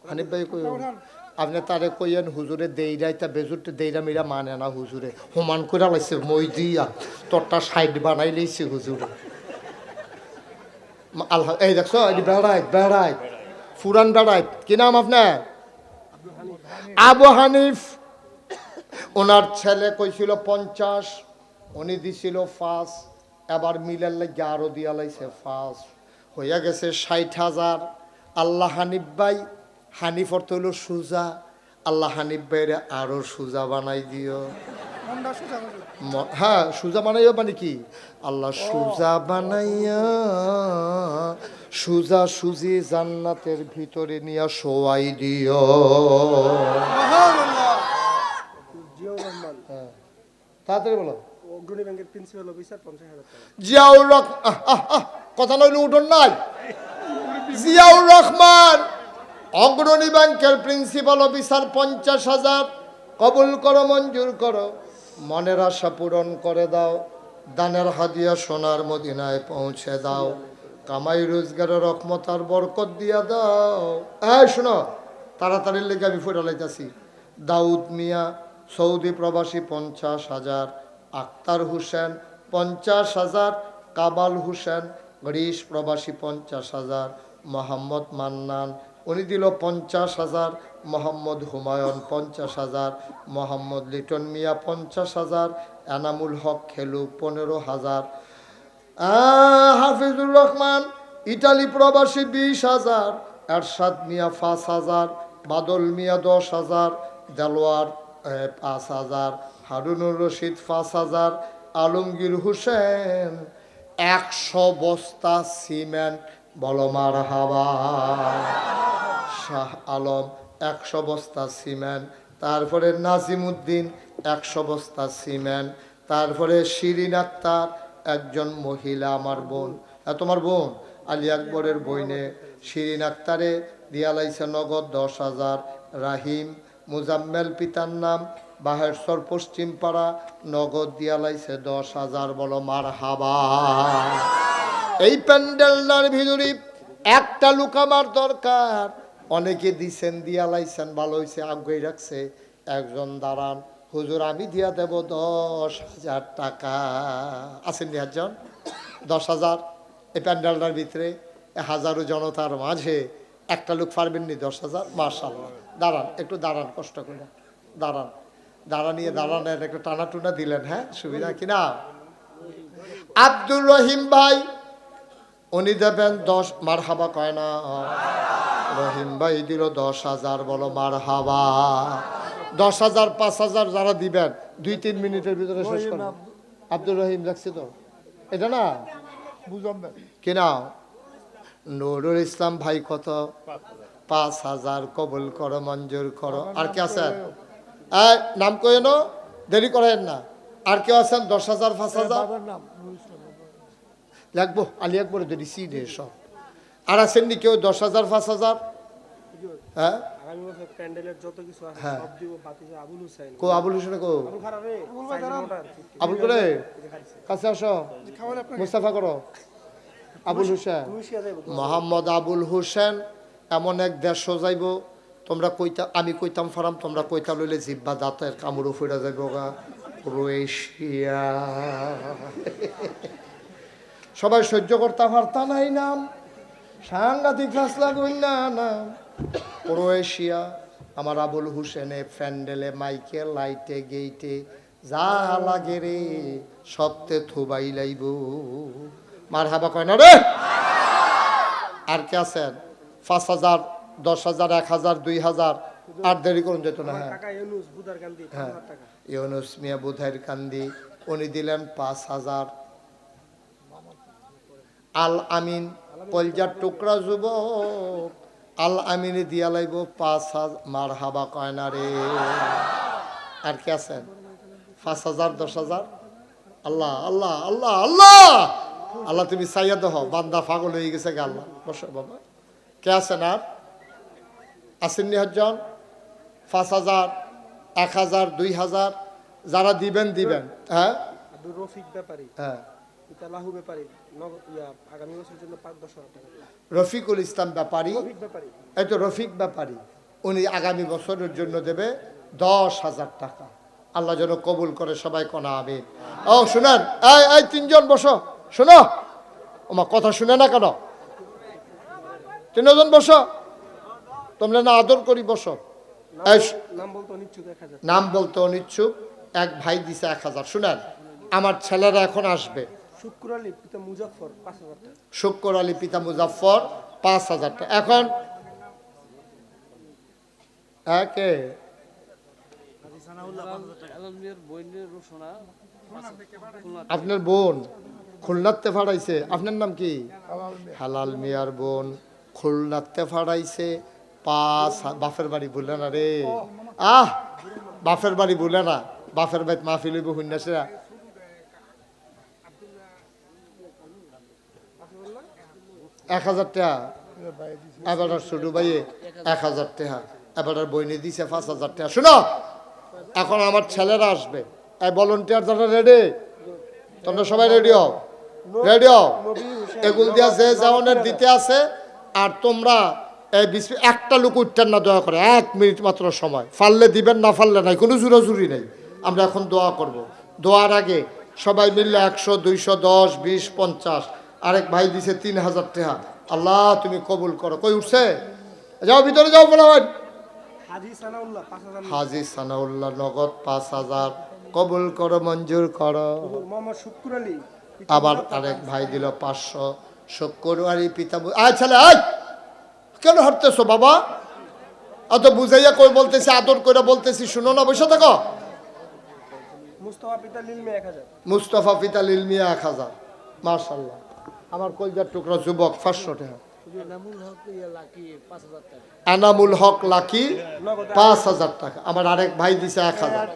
হানিফ ভাই কই? আপনি তারে কইয়েন হুজুরে দেইরাই তা বেজুরতে দেইরা মিরা মানে না হুজুরে। হুমান কইরা লাইছে মই দিয়া তোরটা সাইড বানাই লইছে হুজুরে। আল্লাহ এই দেখছো এই বেড়াই ফুরান বেড়াই। কি নাম আপনার? আবু হানিফ। ওনার ছেলে কইছিল 50, উনি দিছিল 5। এবার মিলার লাগে আরো দিয়া লাইছে 5, হইয়া গেছে 60,000। আল্লাহ হানিফ ভাই, হানিফ অর্থ হইল সুজা, আল্লাহ হানিফ ভাইরে আরো সুজা বানাই দিও। হ্যাঁ সুজা বানাইও মানে কি? আল্লাহ সুজা বানাইয়া সুজা সুজি জান্নাতের ভিতরে নিয়া শোয়াই দিও। জিয়াউর রহমান তাড়াতাড়ি বলো। অগ্রণী ব্যাংকের প্রিন্সিপাল অফিসার 50,000 টাকা। জিয়াউর কথা নইলে উঠোন নাই। জিয়াউর রহমান অগ্রণী ব্যাংকের প্রিন্সিপাল অফিসার 50,000 কবুল করো, মঞ্জুর করো, মনের আশা পূরণ করে দাও, দানের হাদিয়া সোনার মদিনায় পৌঁছে দাও, কামাই রোজগারের রহমত আর বরকত দিয়া দাও। এই শোনো তাড়াতাড়ি লেগে আমি ফুটা লাইতাছি। দাউদ মিয়া সৌদি প্রবাসী 50,000, আক্তার হোসেন 50,000, কাবাল হোসেন গ্রিস প্রবাসী 50,000, মোহাম্মদ মান্নান উনি দিল 50,000, মোহাম্মদ হুমায়ুন 50,000, মোহাম্মদ লিটন মিয়া 50,000, এনামুল হক খেলু 15,000, হাফিজুর রহমান ইটালি প্রবাসী 20,000, এরশাদ মিয়া 5,000, বাদল মিয়া 10,000, দেলোয়ার 5,000, হারুনুর রশিদ 5,000, আলমগীর হোসেন 100 বস্তা সিমেন্ট। বলো মারহাবা। শাহ আলম 100 বস্তা সিমেন্ট। তারপরে নাজিমুদ্দিন 100 বস্তা সিমেন্ট। তারপরে শিরিন আক্তার একজন মহিলা, আমার বোন, তোমার বোন আলী আকবরের বইনে শিরিন আক্তারে দিয়া লাইছে নগদ 10,000। রাহিম মুজাম্মেল পিতার নাম বাহেশ্বর পশ্চিম পাড়া নগদ দিয়া লাইছে 10,000। বলো মারহাবা। এই প্যান্ডেলটার ভিতরে একটা লোক আমার দরকার। অনেকে দিছেন দিয়া লাইছেন, ভালো হয়েছে আগ্রহী রাখছে। একজন দাঁড়ান, হুজুর আমি দিয়া দেব 10,000 টাকা। আছেন নি একজন? 10,000 এই প্যান্ডেলটার ভিতরে হাজারো জনতার মাঝে একটা লোক পারবেন নি 10,000? মাশাআল্লাহ। দাঁড়ান একটু দাঁড়ান, কষ্ট করে দাঁড়ান। দাঁড়ানিয়ে দাঁড়ানের একটু টানা টুনা দিলেন, হ্যাঁ সুবিধা কিনা? আব্দুর রহিম ভাই উনি দেবেন 10। মারহাবা কয় না? রহিম ভাই দিল 10,000। বলো মারহাবা। 10,000 5,000 যারা দিবেন 2-3 মিনিটের ভিতরে শেষ করবেন। আব্দুর রহিম দেখছি তো এটা না? কি নাও? নুরুল ইসলাম ভাই কত? 5,000 কবুল করো, মঞ্জুর করো। আর কে আছেন? নাম কই না, দেরি করেন না। আর কেউ আছেন? 10,000, 5,000 লাগবো। আলী একবার দিছি রে সব। আর আছেন নি কেউ 10,000, 5,000? হ্যাঁ, আগামী বছর প্যান্ডেলের যত কিছু আছে হ্যাঁ। সব দিব বাতিজা আবুল হুসাইন। কো আবুল হোসেন? কো আবুল খারাপ রে, সাইজ মোটা। আবুল করে কাছে আসো, মুস্তাফা করো। আবুল হোসেন, রুশিয়া যাইব। মোহাম্মদ আবুল হোসেন এমন এক দেশ যাইব, তোমরা কইতা, আমি কইতাম ফারাম, তোমরা কইতা লইলে জিব্বা দাঁতের কামড় ফিরা যাইব গা। ক্রোয়েশিয়া। সবাই সহ্য করতে পারতা নাই নাম, সাংঘাতিক ফাসলা কইনা নাম। ক্রোয়েশিয়া। আমার আবুল হোসেনে প্যান্ডেলে, মাইকে, লাইটে, গেইটে যা লাগে রে সবতে থুবাই লাইব। মার হাবা কয় না রে। আর কে আছেন? 5,000, 10,000, 1,000, 2,000। আর দেরি করুন যেত না। হ্যাঁ, কাকা ইউনুস বুদার কান্দি 5,000 টাকা। ইউনুস মিয়া বুধাইর কান্দি, উনি দিলেন 5,000। আল আমিন কলজার টুকরা যুবক, আল আমিনে দিয়া লাইব 5,000। মার হাবা কয় না রে। আর কে আছেন? 5,000, 10,000। আল্লাহ আল্লাহ আল্লাহ আল্লাহ আল্লাহ, তুমি চাইয়া দেহ, বান্দা পাগল হয়ে গেছে গে। আল্লাহ বসো বাবা। কে আছেন? আর আসেন নি হজন? 5,000, 1,000, 2,000 যারা দিবেন দিবেন। হ্যাঁ, আব্দুর রফিক ব্যাপারী, হ্যাঁ, পিতা লাহু ব্যাপারী আগামী বছরের জন্য 10,000 টাকা। রফিকুল ইসলাম ব্যাপারী, রফিক ব্যাপারী, এই তো রফিক ব্যাপারী, উনি আগামী বছরের জন্য দেবে 10,000 টাকা। আল্লাহ যেন কবুল করে, সবাই কোনা আমিন। ও শুনেন, এই এই 3জন বসো, শোনো। আমার কথা শুনে না কেন? 3জন বসো, তোমরা না আদর করি, বসো। এই নাম বলতে অনিচ্ছুক 1,000। নাম বলতে অনিচ্ছুক এক ভাই দিছে 1,000। শুনেন, আমার ছেলেরা এখন আসবে। শুক্র আলী পিতা মুজাফফর 5,000 টাকা। শুক্র আলী পিতা মুজাফফর 5,000 টাকা। এখন কে? আপনার বোন খুলনাতে ফাড়াইছে। আপনার নাম কি? হালাল মিয়ার বোন খুলনাতে ফাড়াইছে 5,000। বাপের বাড়ি বলে না রে। বাপের বাড়ি বলে না, বাপের বাড়ি মাহফিল হইব হুন্নাসেরা। 1,000 টাকা। এবার ছোট ভাইয়ে 1,000 টাকা। এবার বইনে দিছে 5,000 টাকা। শুনো, এখন আমার ছেলেরা আসবে। এই ভলেন্টিয়ার যারা রেডি, তোমরা সবাই রেডি হও, রেডি হও। এগুল দিয়া যে যাওয়ানের দিতে আছে। আর তোমরা এই একটা লোক উঠতেন না, দয়া করে 1 মিনিট মাত্র সময়। ফাললে দিবেন, না ফাললে নাই, কোনো জুরাজুরি নেই। আমরা এখন দোয়া করব। দোয়ার আগে সবাই মিললে 100, 200, 10, 20, 50। আরেক ভাই দিছে 3,000 টাকা। আল্লাহ তুমি কবুল করো। কই উঠছে? যাও ভিতরে যাও, বলা হয়। হাজী সানাউল্লাহ 5,000। হাজী সানাউল্লাহ নগদ 5,000 কবুল করো, মঞ্জুর করো। মোহাম্মদ শুক্র আলী। আবার আরেক ভাই দিল 500। শুক্র আলী পিতা। আয় ছেলে, আয়, কেন হাঁটতেছো বাবা? অত বুঝাইয়া কই বলতেছি, আদর করে বলতেছি, শুনো না, বসে থাকো। মুস্তাফা পিতা লিলমি 1,000। মুস্তাফা পিতা লিলমিয়া 1,000। মাশাআল্লাহ, আমার কলজার টুকরা যুবক 500 টাকা। আনামুল হক লাকি 5,000 টাকা। আমার আরেক ভাই দিছে 1,000।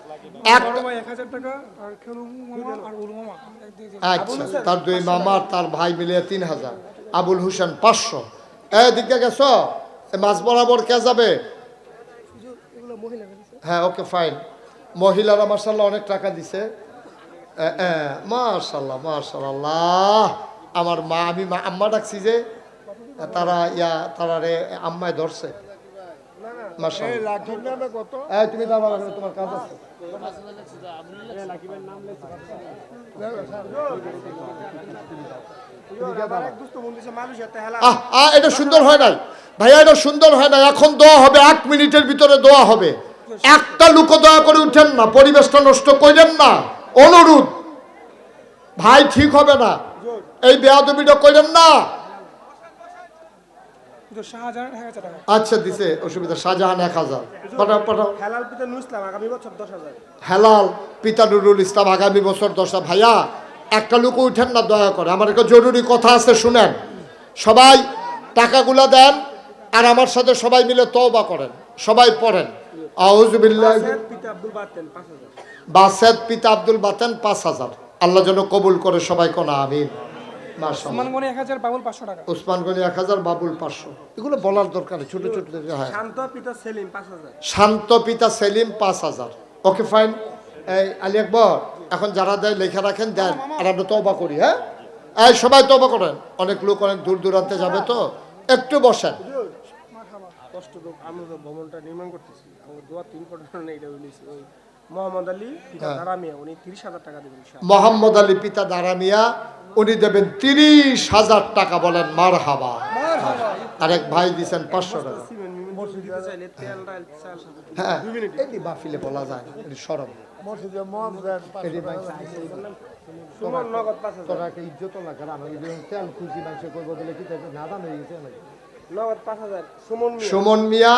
আচ্ছা, তার 2 মামা আর তার ভাই মিলিয়ে 3,000। আবুল হোসেন 500। দিকে গেছো, মাছ বরাবর কে যাবে? হ্যাঁ, ওকে ফাইন। মহিলারা মাশাআল্লাহ অনেক টাকা দিছে। মাশাআল্লাহ মাশাআল্লাহ। আমার মা, আমি আম্মা ডাকছি যে, তারা রে আম্মায় ধরছে। মাশাআল্লাহ। তুমি দাঁড়াও, তোমার কাজ আছে। এটা সুন্দর হয় নাই ভাইয়া, এটা সুন্দর হয় না। এখন দোয়া হবে, 1 মিনিটের ভিতরে দোয়া হবে। একটা লোক দয়া করে উঠেন না, পরিবেশটা নষ্ট করেন না, অনুরোধ ভাই, ঠিক হবে না। এই বেয়াদবিটা করেন না। আচ্ছা দিছে, অসুবিধা। শাহজাহান 1,000। পাঠাও পাঠাও। হেলাল পিতা নুরুল ইসলাম আগামী বছর 10,000। হেলাল পিতা নুরুল ইসলাম আগামী বছর 10,000। ভাইয়া একটা লোক উঠেন না দয়া করে, আমার একটা জরুরি কথা আছে শুনেন। সবাই টাকাগুলা দেন আর আমার সাথে সবাই মিলে তওবা করেন, সবাই পড়েন আউযু বিল্লাহি। বাসের পিতা আব্দুল বাতেন 5000। বাসেদ পিতা আব্দুল বাতেন 5000। আল্লাহ যেন কবুল করে, সবাই কোন আমিন। মাশাআল্লাহ। ওসমান গনি 1000, বাবুল 500 টাকা। ওসমান গনি 1000, বাবুল 500। এগুলো বলার দরকার নেই, ছোট ছোট। হ্যাঁ, শান্ত পিতা সেলিম 5000। শান্ত পিতা সেলিম 5000। Okay fine. এই আলী আকবর, এখন যারা দেয় লেখা রাখেন, দেন আর আমরা তওবা করি। হ্যাঁ, এই সবাই তওবা করেন, অনেক লোক অনেক দূর দূরান্তে যাবে তো, একটু বসেন। কষ্ট তো আমরা তো ভবনটা নির্মাণ করতেছি, আমাদের দোয়া 3 কোটি টাকা এটা হইছে। ওই মোহাম্মদ আলী পিতা দারামিয়া উনি 30000 টাকা দিবেন ইনশাআল্লাহ। মোহাম্মদ আলী পিতা দারামিয়া উনি দেবেন 30,000 টাকা। বলেন মারহাবা। আরেক ভাই দিছেন 500 টাকা। সিমেন্ট মিমেন্ট দিতে চাইলে তেল ডাল চাল হ্যাঁ, 2 মিনিট। এটি বাফিলে বলা যায় না, এটি সরব। এটি ভাই সুমন নগদ 5000। তোরা একটা ইজ্জত লাগে, আমি তেল খুঁজি মানুষ করবো বলে কি না দাম হয়ে গেছে নাকি? নগদ 5000 সুমন মিয়া। সুমন মিয়া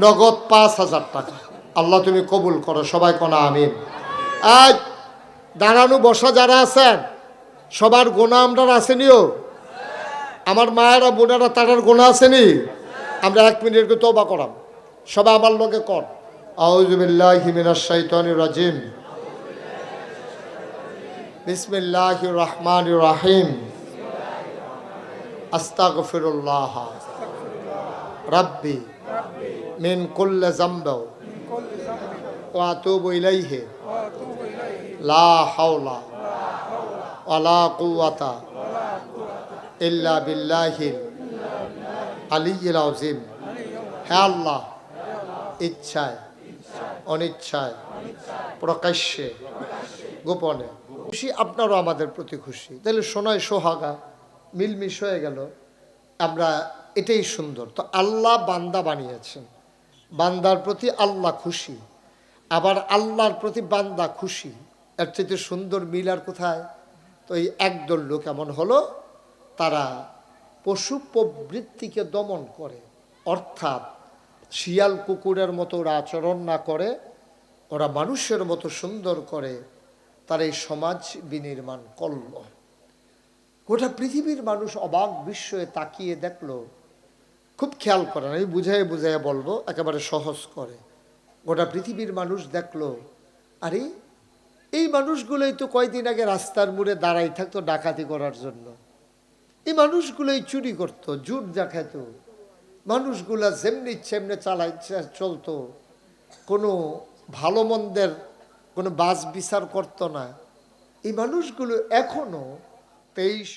নগদ 5,000 টাকা। আল্লাহ তুমি কবুল করো, সবাই কোন আমিন। আজ দাঁড়ানো বসা যারা আছেন সবার গোনা আমরা আসেনিও, আমার মায়েরা বোনেরা তারার গোনা আসেনি। আমরা 1 মিনিট করে তওবা করাম, সবাই আমার লগে কর। আউযু বিল্লাহি মিনাশ শাইতানির রাজিম, বিসমিল্লাহির রহমানির রহিম, আস্তাগফিরুল্লাহ রাব্বি মিন কুল্লি যামবি ওয়া আতুবু ইলাইহি লা হাওলা ওয়ালা কুওয়াতা ইল্লা বিল্লাহিল আলিয়্যিল আযীম। হে আল্লাহ, ইচ্ছায় অনিচ্ছায় প্রকাশ্যে গোপনে খুশি আপনারও আমাদের প্রতি খুশি। তাহলে সোনায় সোহাগা মিলমিশ হয়ে গেল। আমরা এটাই সুন্দর। তো আল্লাহ বান্দা বানিয়েছেন, বান্দার প্রতি আল্লাহ খুশি, আবার আল্লাহর প্রতি বান্দা খুশি। এর চাইতে সুন্দর মিল আর কোথায়? তো এই একদল লোক এমন হলো, তারা পশু প্রবৃত্তিকে দমন করে, অর্থাৎ শিয়াল কুকুরের মতো ওরা আচরণ না করে, ওরা মানুষের মতো সুন্দর করে তার এই সমাজ বিনির্মাণ করল। গোটা পৃথিবীর মানুষ অবাক বিস্ময়ে তাকিয়ে দেখলো। খুব খেয়াল করেন, আমি বুঝাই বুঝাই বলবো, একেবারে সহজ করে। গোটা পৃথিবীর মানুষ দেখলো, আরে এই মানুষগুলোই তো কয়দিন আগে রাস্তার মোড়ে দাঁড়াই থাকতো ডাকাতি করার জন্য। এই মানুষগুলোই চুরি করতো, জুট জাখাত, মানুষগুলা যেমনি সেমনি চালাই চলতো, কোনো ভালো মন্দের কোনো বাছ বিচার করতো না। এই মানুষগুলো এখনো 23